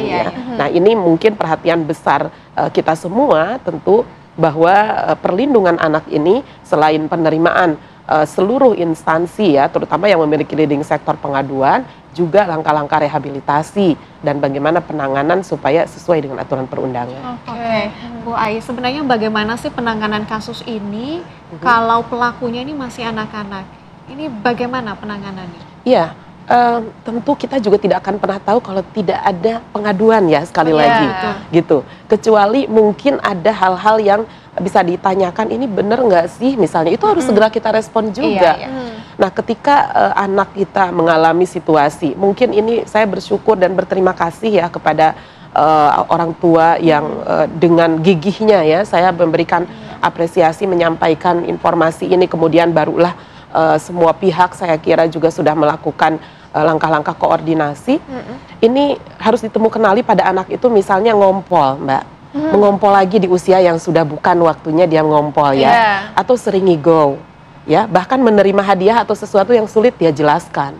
ya. Nah ini mungkin perhatian besar kita semua tentu bahwa perlindungan anak ini selain penerimaan seluruh instansi ya, terutama yang memiliki leading sektor pengaduan, juga langkah-langkah rehabilitasi dan bagaimana penanganan supaya sesuai dengan aturan perundangan. Oke, Bu Ai, sebenarnya bagaimana sih penanganan kasus ini kalau pelakunya ini masih anak-anak? Ini bagaimana penanganannya? Iya, tentu kita juga tidak akan pernah tahu kalau tidak ada pengaduan ya, sekali lagi gitu. Kecuali mungkin ada hal-hal yang bisa ditanyakan, ini benar nggak sih misalnya, itu harus segera kita respon juga. Nah ketika anak kita mengalami situasi, mungkin ini saya bersyukur dan berterima kasih ya kepada orang tua yang dengan gigihnya ya saya memberikan apresiasi, menyampaikan informasi ini, kemudian barulah semua pihak saya kira juga sudah melakukan langkah-langkah koordinasi. Ini harus kenali pada anak itu misalnya ngompol, Mbak. Mengompol lagi di usia yang sudah bukan waktunya dia ngompol ya, atau sering ngigo ya, bahkan menerima hadiah atau sesuatu yang sulit dia jelaskan.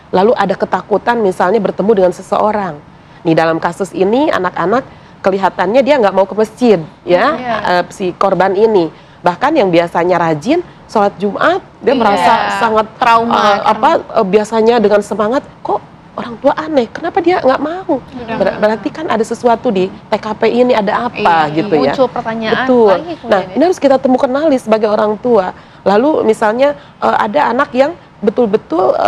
Lalu ada ketakutan misalnya bertemu dengan seseorang. Nih dalam kasus ini anak-anak kelihatannya dia nggak mau ke masjid ya, si korban ini. Bahkan yang biasanya rajin sholat Jumat, dia merasa sangat trauma. Biasanya dengan semangat, kok orang tua aneh, kenapa dia nggak mau? Berarti kan ada sesuatu di TKP ini, ada apa gitu ya. Muncul pertanyaan. Betul. Nah ini harus kita kenali sebagai orang tua. Lalu misalnya ada anak yang betul-betul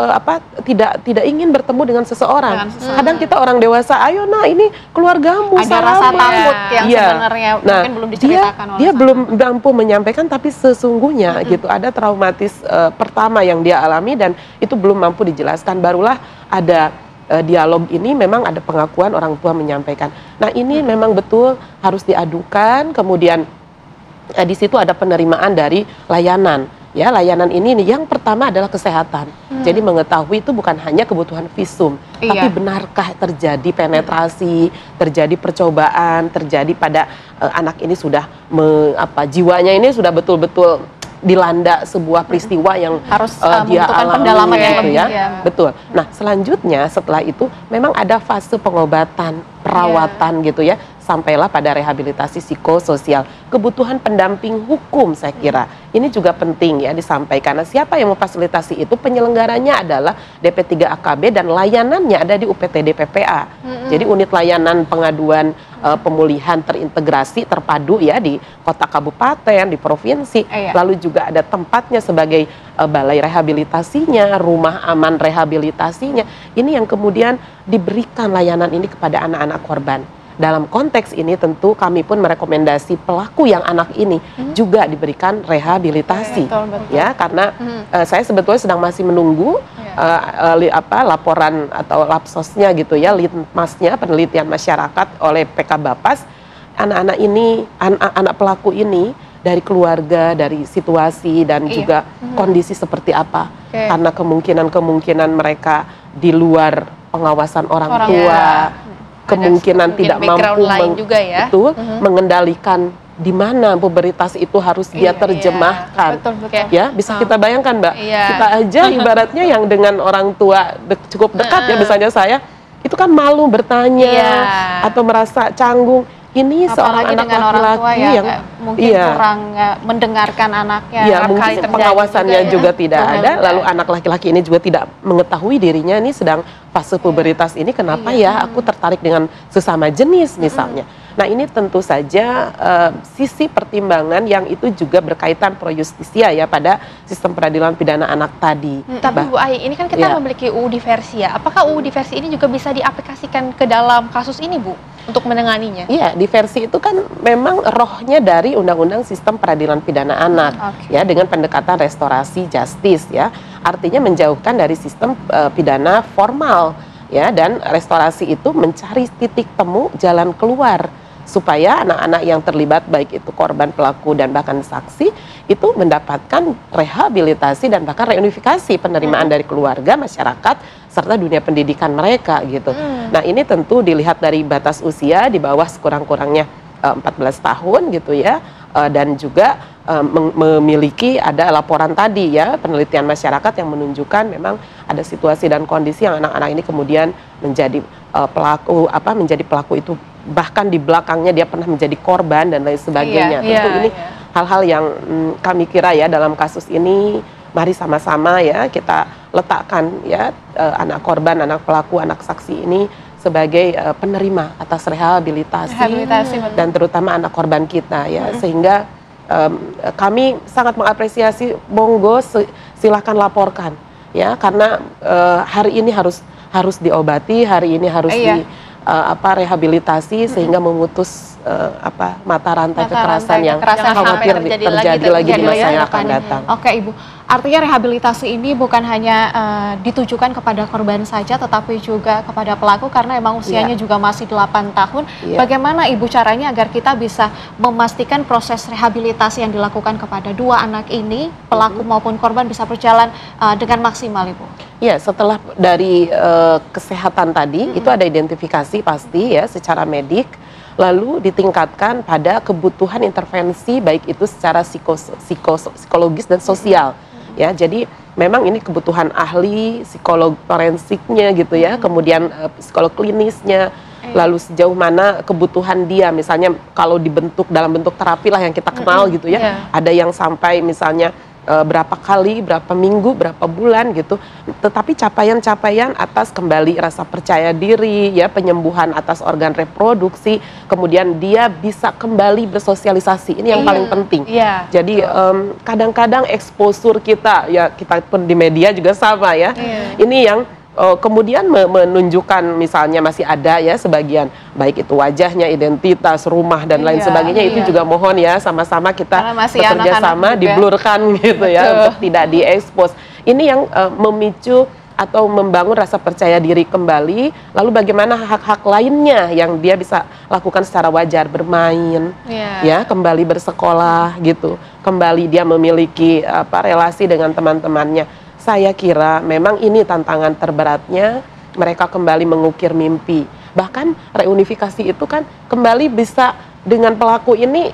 tidak ingin bertemu dengan seseorang. Kadang kita orang dewasa, ayo nah ini keluargamu, ada rasa takut yang sebenarnya mungkin belum diceritakan oleh dia belum mampu menyampaikan, tapi sesungguhnya gitu ada traumatis pertama yang dia alami dan itu belum mampu dijelaskan. Barulah ada dialog ini, memang ada pengakuan orang tua menyampaikan. Nah ini memang betul harus diadukan, kemudian di situ ada penerimaan dari layanan. Ya, layanan ini nih, yang pertama adalah kesehatan. Jadi mengetahui itu bukan hanya kebutuhan visum, tapi benarkah terjadi penetrasi, terjadi percobaan, terjadi pada anak ini sudah jiwanya ini sudah betul-betul dilanda sebuah peristiwa yang harus dia alami pendalaman yang lebih ya. Betul. Nah, selanjutnya setelah itu memang ada fase pengobatan, perawatan gitu ya, sampailah pada rehabilitasi psikososial, kebutuhan pendamping hukum. Saya kira ini juga penting ya disampaikan. Nah, siapa yang memfasilitasi itu? Penyelenggaranya adalah DP3AKB dan layanannya ada di UPTD PPA. Jadi unit layanan pengaduan pemulihan terintegrasi terpadu ya di kota kabupaten, di provinsi. Lalu juga ada tempatnya sebagai balai rehabilitasinya, rumah aman rehabilitasinya. Ini yang kemudian diberikan layanan ini kepada anak-anak korban. Dalam konteks ini tentu kami pun merekomendasi pelaku yang anak ini juga diberikan rehabilitasi. Ya, karena saya sebetulnya sedang masih menunggu laporan atau lapsosnya gitu ya, litmasnya, penelitian masyarakat oleh PK Bapas. Anak-anak ini, anak pelaku ini dari keluarga, dari situasi dan juga kondisi seperti apa. Karena kemungkinan mereka di luar pengawasan orang tua, kemungkinan tidak mampu mengendalikan di mana pubertas itu harus dia terjemahkan. Ya, bisa kita bayangkan, Mbak. Kita aja ibaratnya yang dengan orang tua cukup dekat ya, misalnya saya, itu kan malu bertanya atau merasa canggung. Ini seorang anak laki-laki yang mungkin kurang mendengarkan anaknya, mungkin pengawasannya juga tidak ada, lalu anak laki-laki ini juga tidak mengetahui dirinya ini sedang fase pubertas ini, kenapa ya aku tertarik dengan sesama jenis misalnya. Nah, ini tentu saja sisi pertimbangan yang itu juga berkaitan pro justisia ya pada sistem peradilan pidana anak tadi. Tapi Bu Ai, ini kan kita memiliki UU diversi ya. Apakah UU diversi ini juga bisa diaplikasikan ke dalam kasus ini, Bu, untuk menanganinya? Iya, diversi itu kan memang rohnya dari Undang-Undang Sistem Peradilan Pidana Anak ya, dengan pendekatan restorasi justice ya. Artinya menjauhkan dari sistem pidana formal ya, dan restorasi itu mencari titik temu jalan keluar supaya anak-anak yang terlibat baik itu korban, pelaku dan bahkan saksi itu mendapatkan rehabilitasi dan bahkan reunifikasi penerimaan dari keluarga, masyarakat serta dunia pendidikan mereka gitu. Nah, ini tentu dilihat dari batas usia di bawah sekurang-kurangnya 14 tahun gitu ya, dan juga memiliki ada laporan tadi ya, penelitian masyarakat yang menunjukkan memang ada situasi dan kondisi yang anak-anak ini kemudian menjadi menjadi pelaku itu, bahkan di belakangnya dia pernah menjadi korban dan lain sebagainya. Tentu ini hal-hal yang kami kira ya dalam kasus ini mari sama-sama ya kita letakkan ya anak korban, anak pelaku, anak saksi ini sebagai penerima atas rehabilitasi dan terutama anak korban kita ya, sehingga kami sangat mengapresiasi, monggo silakan laporkan ya, karena hari ini harus diobati, hari ini harus rehabilitasi sehingga memutus mata rantai kekerasan yang khawatir terjadi lagi di masa yang akan datang. Oke, Ibu. Artinya rehabilitasi ini bukan hanya ditujukan kepada korban saja, tetapi juga kepada pelaku karena emang usianya juga masih 8 tahun. Bagaimana Ibu caranya agar kita bisa memastikan proses rehabilitasi yang dilakukan kepada dua anak ini, pelaku maupun korban, bisa berjalan dengan maksimal, Ibu? Ya, setelah dari kesehatan tadi, itu ada identifikasi pasti ya secara medik, lalu ditingkatkan pada kebutuhan intervensi baik itu secara psikologis dan sosial. Ya, jadi memang ini kebutuhan ahli, psikolog forensiknya gitu ya, kemudian psikolog klinisnya, lalu sejauh mana kebutuhan dia, misalnya kalau dibentuk dalam bentuk terapi lah yang kita kenal gitu ya, ada yang sampai misalnya berapa kali, berapa minggu, berapa bulan gitu, tetapi capaian-capaian atas kembali rasa percaya diri ya, penyembuhan atas organ reproduksi, kemudian dia bisa kembali bersosialisasi, ini yang paling penting. Jadi kadang-kadang exposure kita ya, kita pun di media juga sama ya, ini yang kemudian menunjukkan misalnya masih ada ya sebagian, baik itu wajahnya, identitas, rumah dan lain sebagainya, itu juga mohon ya sama-sama kita bekerja sama, diblurkan gitu ya, untuk tidak diekspos. Ini yang memicu atau membangun rasa percaya diri kembali, lalu bagaimana hak-hak lainnya yang dia bisa lakukan secara wajar, bermain, ya, kembali bersekolah gitu, kembali dia memiliki relasi dengan teman-temannya. Saya kira memang ini tantangan terberatnya, mereka kembali mengukir mimpi. Bahkan reunifikasi itu kan kembali bisa dengan pelaku ini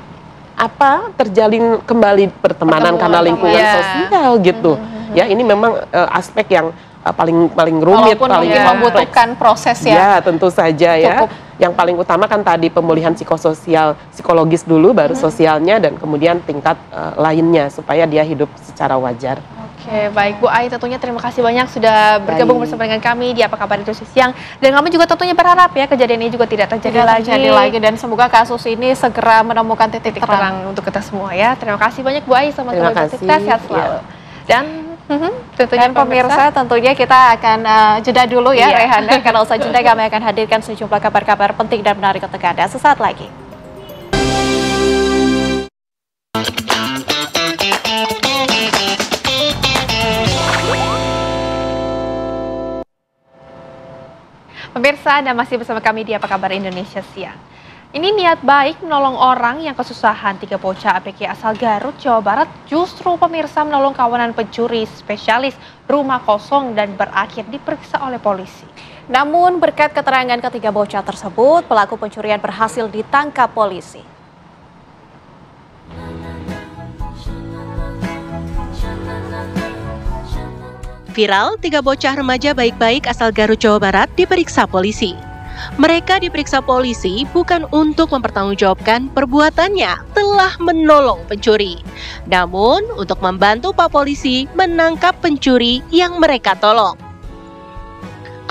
terjalin kembali pertemanan karena lingkungan sosial gitu. Ya, ini memang aspek yang paling rumit, paling membutuhkan proses ya. Ya, tentu saja ya. Yang paling utama kan tadi pemulihan psikososial, psikologis dulu, baru sosialnya, dan kemudian tingkat lainnya supaya dia hidup secara wajar. Oke, baik Bu Ai, tentunya terima kasih banyak sudah bergabung bersama dengan kami di Apa Kabar Indonesia Siang. Dan kami juga tentunya berharap ya kejadian ini juga tidak terjadi lagi dan semoga kasus ini segera menemukan titik terang untuk kita semua ya. Terima kasih banyak Bu Ai, selamat kembali beraktivitas, sehat selalu. Dan tentunya pemirsa, tentunya kita akan jeda dulu ya Rehana, karena usai jeda kami akan hadirkan sejumlah kabar-kabar penting dan menarik untuk Anda sesaat lagi. Pemirsa, Anda masih bersama kami di Apa Kabar Indonesia Siang. Ini niat baik menolong orang yang kesusahan. 3 bocah ABG asal Garut, Jawa Barat justru pemirsa menolong kawanan pencuri spesialis rumah kosong dan berakhir diperiksa oleh polisi. Namun berkat keterangan ketiga bocah tersebut, pelaku pencurian berhasil ditangkap polisi. Viral, 3 bocah remaja baik-baik asal Garut, Jawa Barat diperiksa polisi. Mereka diperiksa polisi bukan untuk mempertanggungjawabkan perbuatannya telah menolong pencuri, namun untuk membantu Pak Polisi menangkap pencuri yang mereka tolong.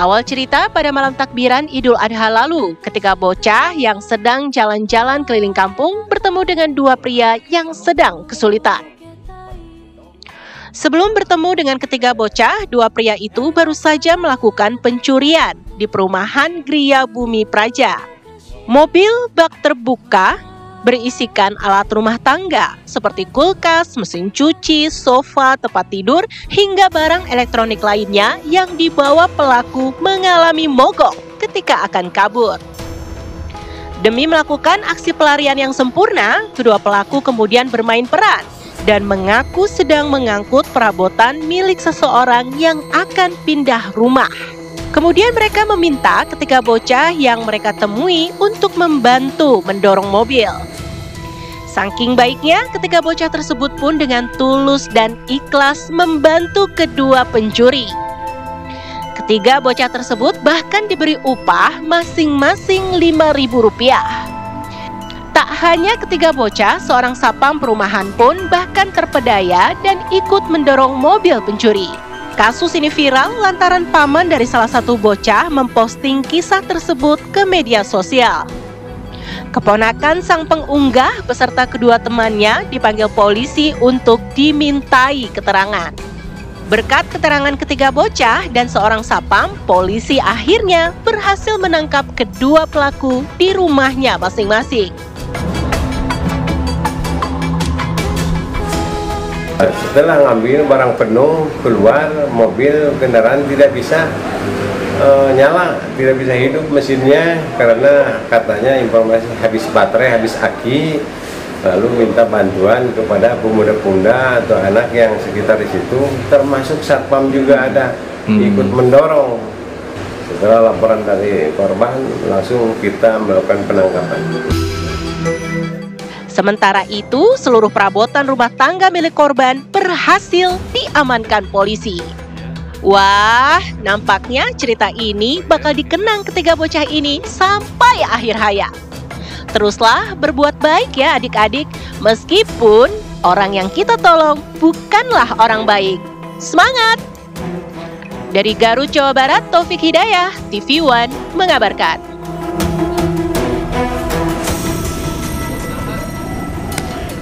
Awal cerita pada malam takbiran Idul Adha lalu, ketika bocah yang sedang jalan-jalan keliling kampung bertemu dengan 2 pria yang sedang kesulitan. Sebelum bertemu dengan ketiga bocah, 2 pria itu baru saja melakukan pencurian di perumahan Gria Bumi Praja. Mobil bak terbuka berisikan alat rumah tangga seperti kulkas, mesin cuci, sofa, tempat tidur, hingga barang elektronik lainnya yang dibawa pelaku mengalami mogok ketika akan kabur. Demi melakukan aksi pelarian yang sempurna, kedua pelaku kemudian bermain peran dan mengaku sedang mengangkut perabotan milik seseorang yang akan pindah rumah. Kemudian mereka meminta ketiga bocah yang mereka temui untuk membantu mendorong mobil. Saking baiknya, ketiga bocah tersebut pun dengan tulus dan ikhlas membantu kedua pencuri. Ketiga bocah tersebut bahkan diberi upah masing-masing Rp5.000. Tak hanya ketiga bocah, seorang satpam perumahan pun bahkan terpedaya dan ikut mendorong mobil pencuri. Kasus ini viral lantaran paman dari salah satu bocah memposting kisah tersebut ke media sosial. Keponakan sang pengunggah beserta kedua temannya dipanggil polisi untuk dimintai keterangan. Berkat keterangan ketiga bocah dan seorang satpam, polisi akhirnya berhasil menangkap kedua pelaku di rumahnya masing-masing. Setelah ngambil barang penuh, keluar mobil, kendaraan tidak bisa nyala, tidak bisa hidup mesinnya karena katanya informasi habis baterai, habis aki. Lalu minta bantuan kepada pemuda-pemuda atau anak yang sekitar di situ, termasuk satpam juga ada ikut mendorong. Setelah laporan dari korban, langsung kita melakukan penangkapan. Sementara itu, seluruh perabotan rumah tangga milik korban berhasil diamankan polisi. Wah, nampaknya cerita ini bakal dikenang ketiga bocah ini sampai akhir hayat. Teruslah berbuat baik ya adik-adik, meskipun orang yang kita tolong bukanlah orang baik. Semangat! Dari Garut, Jawa Barat, Taufik Hidayah, TV One mengabarkan.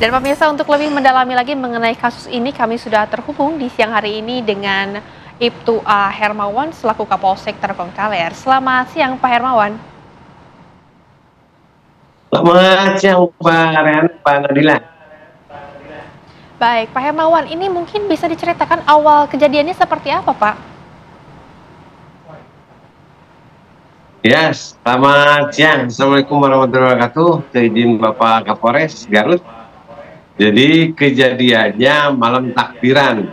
Dan pemirsa, untuk lebih mendalami lagi mengenai kasus ini, kami sudah terhubung di siang hari ini dengan Ibtu A. Hermawan selaku Kapolsek Trenggalek. Selamat siang Pak Hermawan. Selamat siang Pak Rehan, Pak Nadila. Baik Pak Hermawan, ini mungkin bisa diceritakan awal kejadiannya seperti apa Pak? Ya, selamat siang. Assalamualaikum warahmatullahi wabarakatuh. Izin Bapak Kapolres Garut. Jadi kejadiannya malam takbiran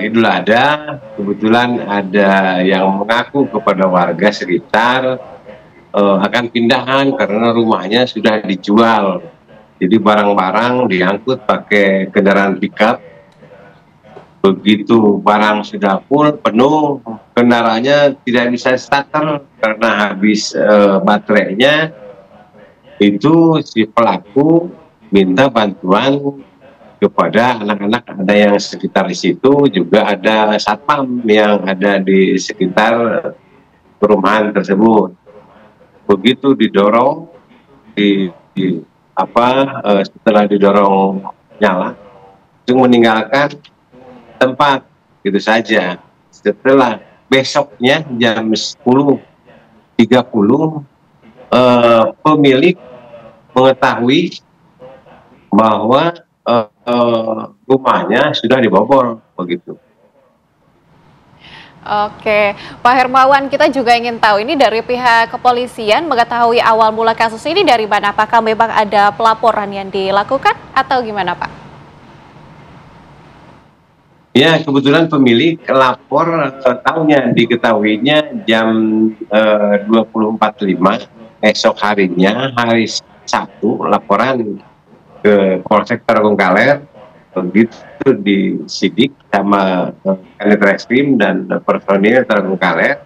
Idul Adha, kebetulan ada yang mengaku kepada warga sekitar akan pindahan karena rumahnya sudah dijual. Jadi barang-barang diangkut pakai kendaraan pickup. Begitu barang sudah full, penuh, kendaraannya tidak bisa starter karena habis baterainya. Itu si pelaku minta bantuan kepada anak-anak, ada yang sekitar di situ, juga ada satpam yang ada di sekitar perumahan tersebut. Begitu didorong, setelah didorong nyala, langsung meninggalkan tempat gitu saja. Setelah besoknya jam 10.30 pemilik mengetahui bahwa rumahnya sudah dibobol begitu. Oke, Pak Hermawan, kita juga ingin tahu ini dari pihak kepolisian mengetahui awal mula kasus ini dari mana? Apakah memang ada pelaporan yang dilakukan atau gimana, Pak? Ya, kebetulan pemilik lapor tahunya diketahuinya jam 20.45 esok harinya, hari Sabtu, laporan ke Polsek Tarogongkaler, begitu disidik sama Kanit Reskrim dan personil Tarogongkaler.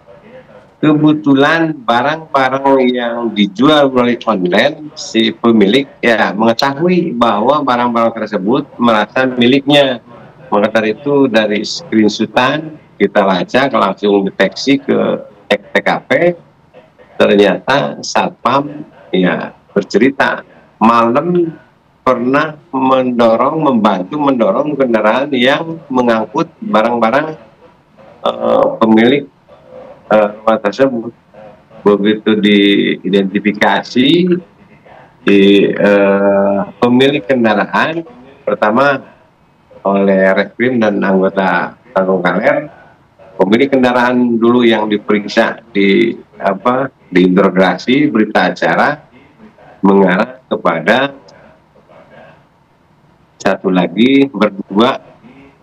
Kebetulan barang-barang yang dijual melalui online, si pemilik ya mengetahui bahwa barang-barang tersebut merasa miliknya. Maka dari itu dari screenshotan kita lacak, langsung deteksi ke TKP, ternyata satpam ya bercerita malam pernah membantu mendorong kendaraan yang mengangkut barang-barang pemilik rumah tersebut. Begitu diidentifikasi di pemilik kendaraan pertama oleh Reskrim dan anggota Tarogongkaler, pemilik kendaraan dulu yang diperiksa diinterogasi berita acara mengarah kepada satu lagi berdua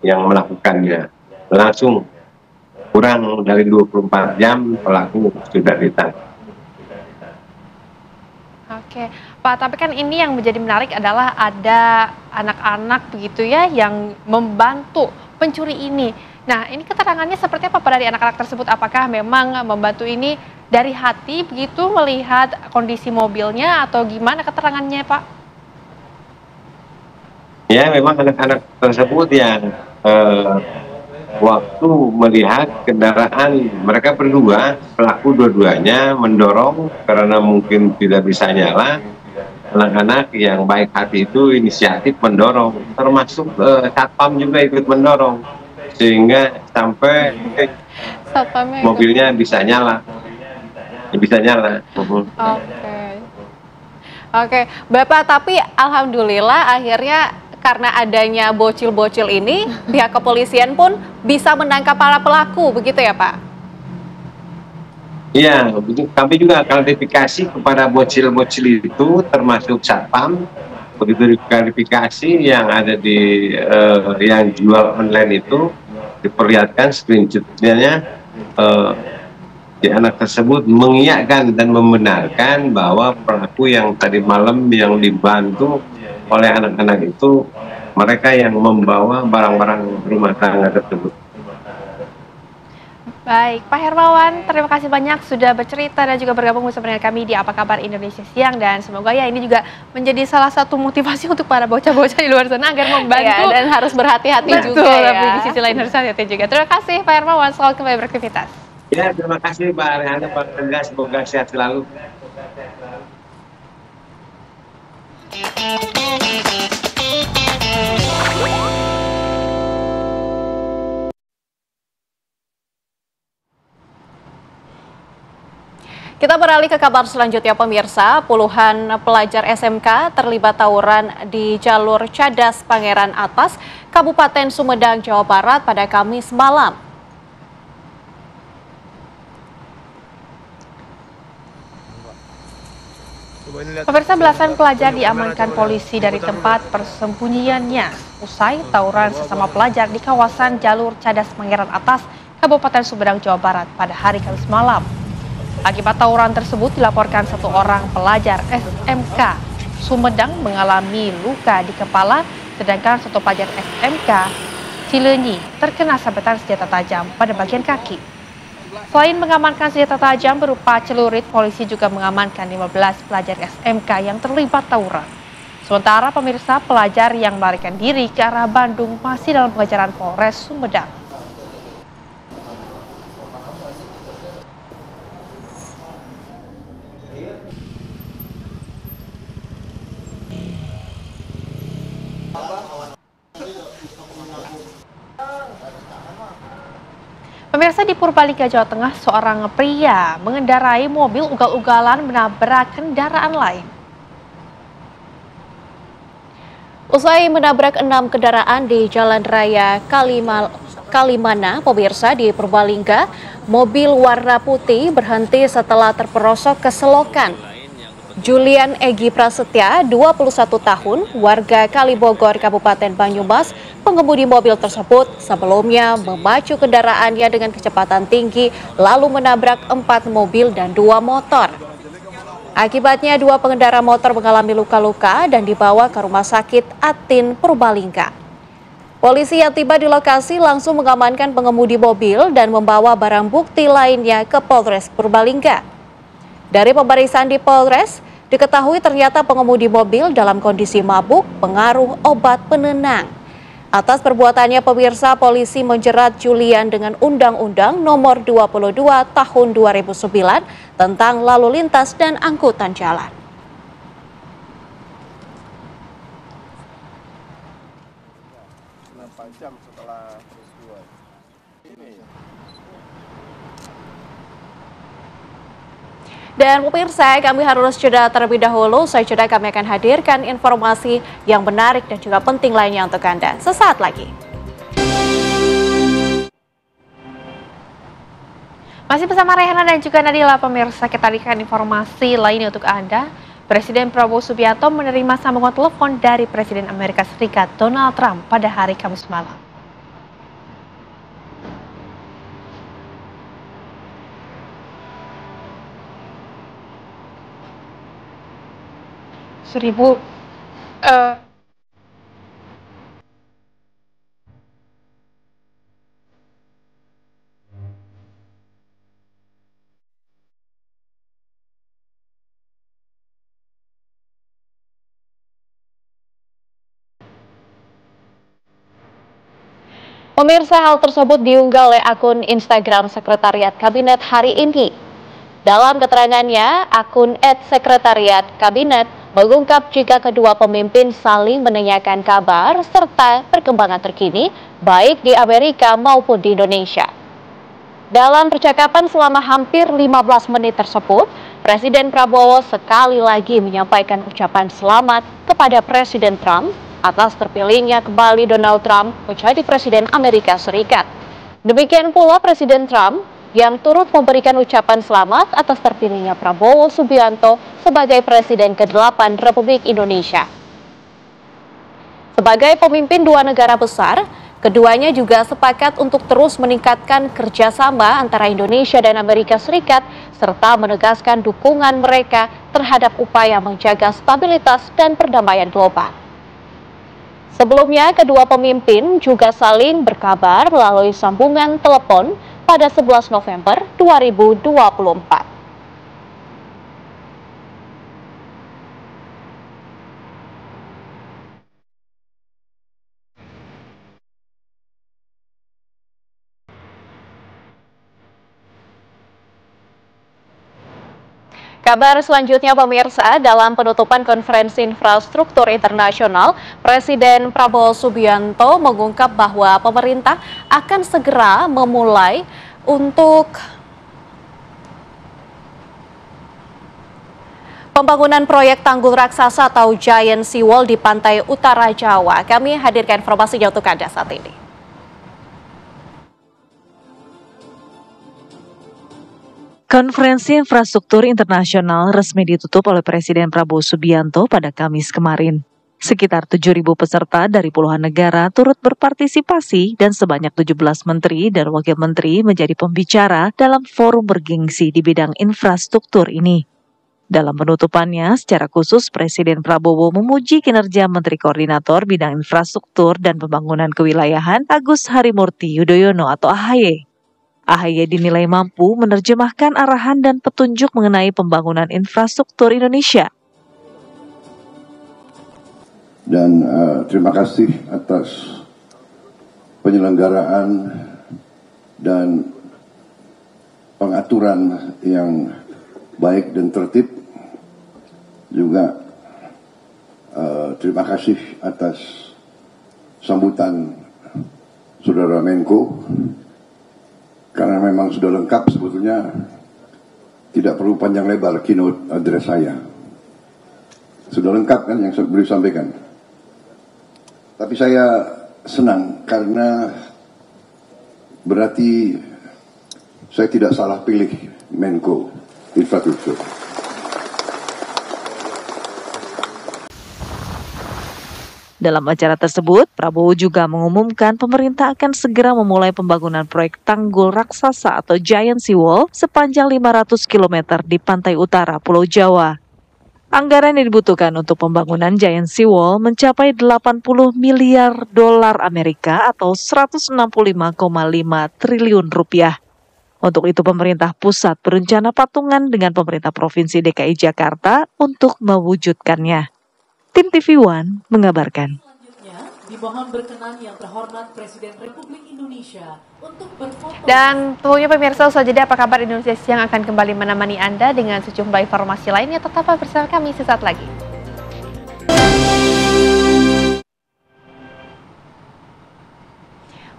yang melakukannya. Langsung kurang dari 24 jam pelaku sudah ditangkap. Oke, Pak, tapi kan ini yang menjadi menarik adalah ada anak-anak begitu ya yang membantu pencuri ini. Nah, ini keterangannya seperti apa Pak dari anak-anak tersebut? Apakah memang membantu ini dari hati begitu melihat kondisi mobilnya atau gimana keterangannya, Pak? Ya, memang anak-anak tersebut yang waktu melihat kendaraan mereka berdua, pelaku dua-duanya mendorong karena mungkin tidak bisa nyala. Anak-anak yang baik hati itu inisiatif mendorong, termasuk satpam juga ikut mendorong sehingga sampai mobilnya bisa nyala. Oke, Bapak, tapi alhamdulillah akhirnya karena adanya bocil-bocil ini, pihak kepolisian pun bisa menangkap para pelaku, begitu ya Pak? Iya, kami juga klarifikasi kepada bocil-bocil itu, termasuk satpam, begitu diklarifikasi yang ada di yang jual online itu, diperlihatkan screenshot-nya, si anak tersebut mengiyakan dan membenarkan bahwa pelaku yang tadi malam yang dibantu oleh anak-anak itu mereka yang membawa barang-barang rumah tangga tersebut. Baik, Pak Hermawan, terima kasih banyak sudah bercerita dan juga bergabung bersama dengan kami di Apa Kabar Indonesia Siang, dan semoga ya ini juga menjadi salah satu motivasi untuk para bocah-bocah di luar sana agar membantu ya, dan harus berhati-hati juga ya. Tapi di sisi lain harus hati-hati juga. Terima kasih Pak Hermawan, selamat kembali beraktivitas. Ya, terima kasih Pak Rehana, Pak Tegas, semoga sehat selalu. Kita beralih ke kabar selanjutnya pemirsa, puluhan pelajar SMK terlibat tawuran di jalur Cadas Pangeran Atas, Kabupaten Sumedang, Jawa Barat pada Kamis malam. Pemirsa, belasan pelajar diamankan polisi dari tempat persembunyiannya usai tawuran sesama pelajar di kawasan jalur Cadas Pangeran Atas, Kabupaten Sumedang, Jawa Barat pada hari Kamis malam. Akibat tawuran tersebut dilaporkan satu orang pelajar SMK Sumedang mengalami luka di kepala, sedangkan satu pelajar SMK Cileunyi terkena sabetan senjata tajam pada bagian kaki. Selain mengamankan senjata tajam berupa celurit, polisi juga mengamankan 15 pelajar SMK yang terlibat tawuran. Sementara pemirsa, pelajar yang melarikan diri ke arah Bandung masih dalam pengejaran Polres Sumedang. Pemirsa, di Purbalingga, Jawa Tengah, seorang pria mengendarai mobil ugal-ugalan menabrak kendaraan lain. Usai menabrak 6 kendaraan di Jalan Raya Kalimana, pemirsa, di Purbalingga, mobil warna putih berhenti setelah terperosok ke selokan. Julian Egi Prasetya, 21 tahun, warga Kalibogor, Kabupaten Banyumas, pengemudi mobil tersebut sebelumnya memacu kendaraannya dengan kecepatan tinggi lalu menabrak 4 mobil dan 2 motor. Akibatnya 2 pengendara motor mengalami luka-luka dan dibawa ke Rumah Sakit Atin Purbalingga. Polisi yang tiba di lokasi langsung mengamankan pengemudi mobil dan membawa barang bukti lainnya ke Polres Purbalingga. Dari pemeriksaan di Polres, diketahui ternyata pengemudi mobil dalam kondisi mabuk pengaruh obat penenang. Atas perbuatannya, pemirsa, polisi menjerat Julian dengan Undang-Undang Nomor 22 Tahun 2009 tentang lalu lintas dan angkutan jalan. Dan pemirsa, kami harus jeda terlebih dahulu. Usai jeda kami akan hadirkan informasi yang menarik dan juga penting lainnya untuk Anda. Sesaat lagi. Masih bersama Rehana dan juga Nadila, pemirsa, kita hadirkan informasi lainnya untuk Anda. Presiden Prabowo Subianto menerima sambungan telepon dari Presiden Amerika Serikat Donald Trump pada hari Kamis malam. Pemirsa, hal tersebut diunggah oleh akun Instagram Sekretariat Kabinet hari ini. Dalam keterangannya, akun @sekretariatkabinet mengungkap jika kedua pemimpin saling menanyakan kabar serta perkembangan terkini baik di Amerika maupun di Indonesia. Dalam percakapan selama hampir 15 menit tersebut, Presiden Prabowo sekali lagi menyampaikan ucapan selamat kepada Presiden Trump atas terpilihnya kembali Donald Trump menjadi Presiden Amerika Serikat. Demikian pula Presiden Trump yang turut memberikan ucapan selamat atas terpilihnya Prabowo Subianto sebagai Presiden ke-8 Republik Indonesia. Sebagai pemimpin dua negara besar, keduanya juga sepakat untuk terus meningkatkan kerjasama antara Indonesia dan Amerika Serikat serta menegaskan dukungan mereka terhadap upaya menjaga stabilitas dan perdamaian global. Sebelumnya, kedua pemimpin juga saling berkabar melalui sambungan telepon pada 11 November 2024. Kabar selanjutnya, pemirsa, dalam penutupan konferensi infrastruktur internasional, Presiden Prabowo Subianto mengungkap bahwa pemerintah akan segera memulai untuk pembangunan proyek tanggul raksasa atau Giant Seawall di pantai utara Jawa. Kami hadirkan informasinya untuk Anda saat ini. Konferensi Infrastruktur Internasional resmi ditutup oleh Presiden Prabowo Subianto pada Kamis kemarin. Sekitar 7.000 peserta dari puluhan negara turut berpartisipasi dan sebanyak 17 menteri dan wakil menteri menjadi pembicara dalam forum bergengsi di bidang infrastruktur ini. Dalam penutupannya, secara khusus Presiden Prabowo memuji kinerja Menteri Koordinator Bidang Infrastruktur dan Pembangunan Kewilayahan Agus Harimurti Yudhoyono atau AHY. AHY dinilai mampu menerjemahkan arahan dan petunjuk mengenai pembangunan infrastruktur Indonesia. Dan terima kasih atas penyelenggaraan dan pengaturan yang baik dan tertib. Juga terima kasih atas sambutan Saudara Menko. Karena memang sudah lengkap, sebetulnya tidak perlu panjang lebar keynote address saya. Sudah lengkap kan yang beliau sampaikan. Tapi saya senang karena berarti saya tidak salah pilih Menko Infrastruktur. Dalam acara tersebut, Prabowo juga mengumumkan pemerintah akan segera memulai pembangunan proyek tanggul raksasa atau Giant Seawall sepanjang 500 km di pantai utara Pulau Jawa. Anggaran yang dibutuhkan untuk pembangunan Giant Seawall mencapai 80 miliar dolar Amerika atau 165,5 triliun rupiah. Untuk itu pemerintah pusat berencana patungan dengan pemerintah Provinsi DKI Jakarta untuk mewujudkannya. Tim TV One mengabarkan. Dimohon berkenan yang terhormat Presiden Republik Indonesia untuk berfoto. Dan tentunya pemirsa, usai jeda apa kabar Indonesia Siang akan kembali menemani Anda dengan sejumlah informasi lainnya. Tetaplah bersama kami sesaat lagi.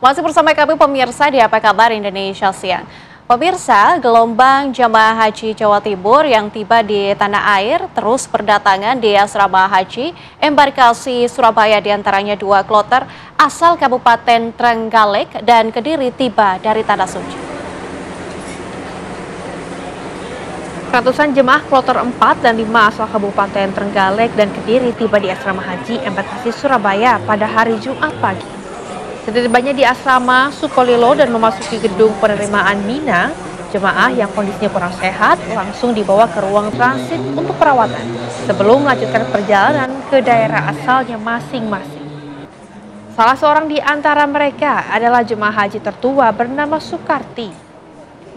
Masih bersama kami pemirsa di Apa Kabar Indonesia Siang. Pemirsa, gelombang jemaah haji Jawa Timur yang tiba di tanah air terus berdatangan di asrama haji embarkasi Surabaya, diantaranya 2 kloter asal Kabupaten Trenggalek dan Kediri tiba dari Tanah Suci. Ratusan jemaah kloter 4 dan 5 asal Kabupaten Trenggalek dan Kediri tiba di asrama haji embarkasi Surabaya pada hari Jumat pagi. Setibanya di asrama Sukolilo dan memasuki gedung penerimaan Mina, jemaah yang kondisinya kurang sehat langsung dibawa ke ruang transit untuk perawatan sebelum melanjutkan perjalanan ke daerah asalnya masing-masing. Salah seorang di antara mereka adalah jemaah haji tertua bernama Sukarti.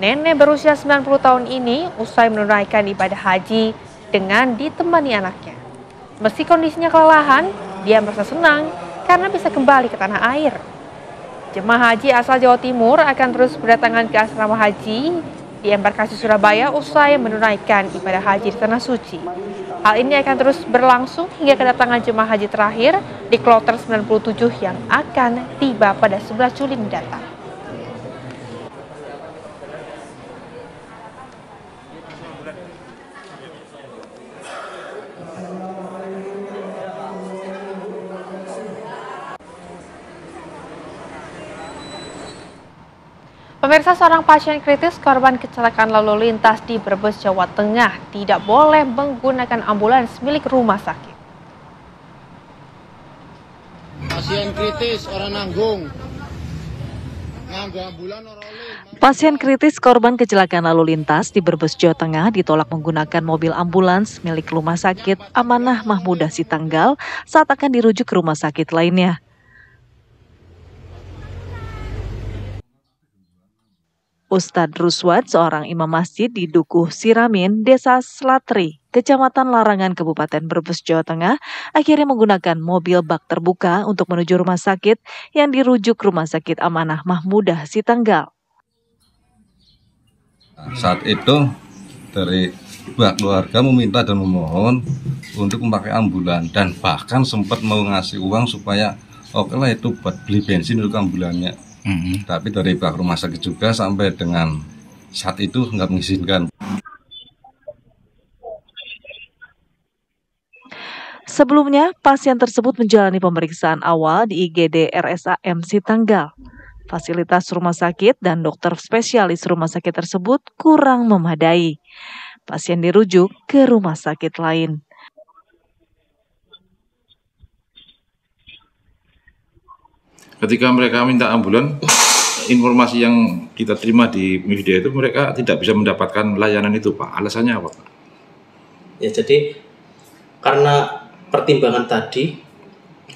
Nenek berusia 90 tahun ini usai menunaikan ibadah haji dengan ditemani anaknya. Meski kondisinya kelelahan, dia merasa senang karena bisa kembali ke tanah air. Jemaah haji asal Jawa Timur akan terus berdatangan ke asrama haji di embarkasi Surabaya usai menunaikan ibadah haji di Tanah Suci. Hal ini akan terus berlangsung hingga kedatangan jemaah haji terakhir di kloter 97 yang akan tiba pada 11 Juli mendatang. Pemirsa, seorang pasien kritis korban kecelakaan lalu lintas di Brebes, Jawa Tengah tidak boleh menggunakan ambulans milik rumah sakit. Pasien kritis orang nanggung. Pasien kritis korban kecelakaan lalu lintas di Brebes, Jawa Tengah ditolak menggunakan mobil ambulans milik Rumah Sakit Amanah Mahmudah Sitanggal saat akan dirujuk ke rumah sakit lainnya. Ustadz Ruswad, seorang imam masjid di Dukuh Siramin, Desa Slatri, Kecamatan Larangan, Kabupaten Brebes, Jawa Tengah, akhirnya menggunakan mobil bak terbuka untuk menuju rumah sakit yang dirujuk Rumah Sakit Amanah Mahmudah Sitanggal. Saat itu dari pihak keluarga meminta dan memohon untuk memakai ambulan dan bahkan sempat mau ngasih uang supaya oke lah itu buat beli bensin untuk ambulannya. Tapi dari pihak rumah sakit juga sampai dengan saat itu nggak mengizinkan. Sebelumnya, pasien tersebut menjalani pemeriksaan awal di IGD RSAM Sitanggal. Fasilitas rumah sakit dan dokter spesialis rumah sakit tersebut kurang memadai. Pasien dirujuk ke rumah sakit lain. Ketika mereka minta ambulan, informasi yang kita terima di media itu mereka tidak bisa mendapatkan layanan itu, Pak. Alasannya apa, Pak? Ya, jadi karena pertimbangan tadi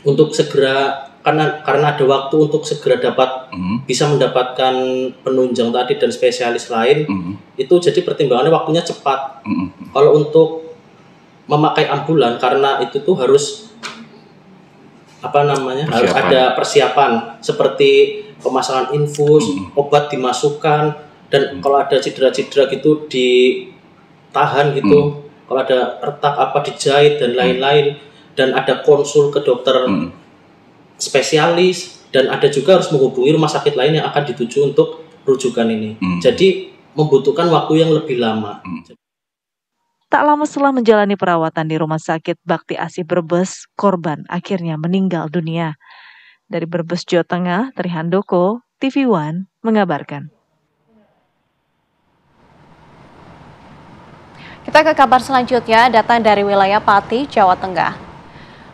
untuk segera karena ada waktu untuk segera dapat bisa mendapatkan penunjang tadi dan spesialis lain, itu jadi pertimbangannya waktunya cepat. Kalau untuk memakai ambulan karena itu tuh harus harus ada persiapan seperti pemasangan infus, obat dimasukkan, dan kalau ada cedera-cedera gitu ditahan gitu, kalau ada retak apa dijahit dan lain-lain, dan ada konsul ke dokter spesialis, dan ada juga harus menghubungi rumah sakit lain yang akan dituju untuk rujukan ini. Jadi membutuhkan waktu yang lebih lama. Tak lama setelah menjalani perawatan di Rumah Sakit Bakti Asih Brebes, korban akhirnya meninggal dunia. Dari Brebes, Jawa Tengah, Trihandoko, TV One mengabarkan. Kita ke kabar selanjutnya, datang dari wilayah Pati, Jawa Tengah.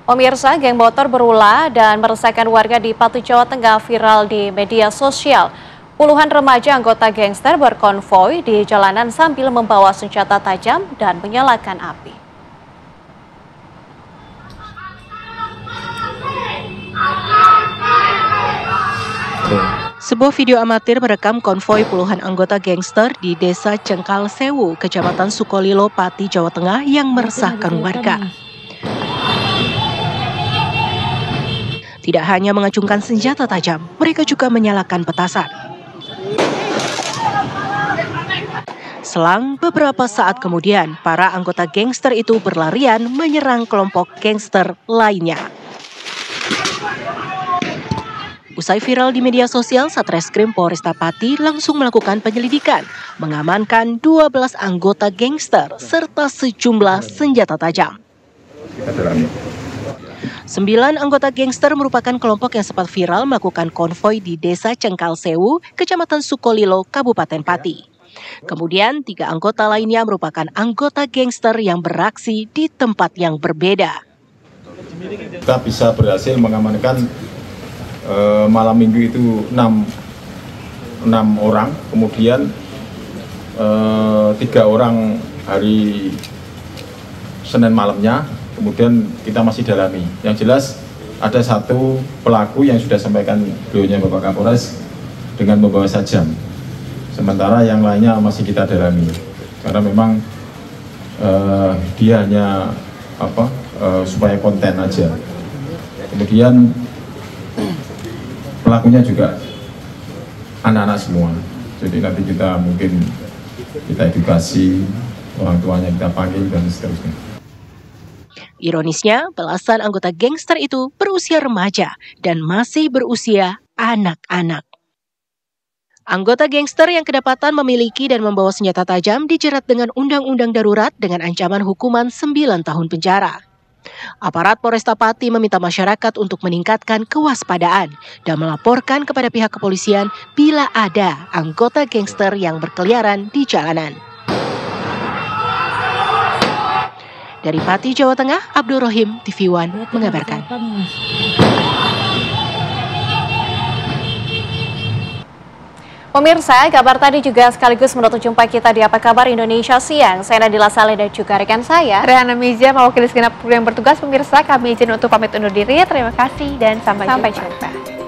Pemirsa, geng motor berulah dan meresahkan warga di Pati, Jawa Tengah viral di media sosial. Puluhan remaja anggota gangster berkonvoi di jalanan sambil membawa senjata tajam dan menyalakan api. Sebuah video amatir merekam konvoi puluhan anggota gangster di Desa Cengkal Sewu, Kecamatan Sukolilo, Pati, Jawa Tengah yang meresahkan warga. Tidak hanya mengacungkan senjata tajam, mereka juga menyalakan petasan. Selang beberapa saat kemudian, para anggota gangster itu berlarian menyerang kelompok gangster lainnya. Usai viral di media sosial, Satreskrim Polresta Pati langsung melakukan penyelidikan, mengamankan 12 anggota gangster serta sejumlah senjata tajam. 9 anggota gangster merupakan kelompok yang sempat viral melakukan konvoi di Desa Cengkal Sewu, Kecamatan Sukolilo, Kabupaten Pati. Kemudian 3 anggota lainnya merupakan anggota gangster yang beraksi di tempat yang berbeda. Kita bisa berhasil mengamankan malam minggu itu 6 orang, kemudian 3 orang hari Senin malamnya, kemudian kita masih dalami. Yang jelas ada 1 pelaku yang sudah sampaikan beliaunya Bapak Kapolres dengan membawa sajam. Sementara yang lainnya masih kita dalami, karena memang dia hanya supaya konten aja. Kemudian pelakunya juga anak-anak semua, jadi nanti kita mungkin edukasi, orang tuanya kita panggil dan seterusnya. Ironisnya, belasan anggota gangster itu berusia remaja dan masih berusia anak-anak. Anggota gangster yang kedapatan memiliki dan membawa senjata tajam dijerat dengan Undang-Undang Darurat dengan ancaman hukuman 9 tahun penjara. Aparat Polresta Pati meminta masyarakat untuk meningkatkan kewaspadaan dan melaporkan kepada pihak kepolisian bila ada anggota gangster yang berkeliaran di jalanan. Dari Pati, Jawa Tengah, Abdul Rohim, TV One mengabarkan. Pemirsa, kabar tadi juga sekaligus menutup jumpa kita di Apa Kabar Indonesia Siang. Saya Nadila Saleh dan juga rekan saya, Rehana Mizia, mewakili segenap kru yang bertugas. Pemirsa, kami izin untuk pamit undur diri. Terima kasih dan sampai jumpa.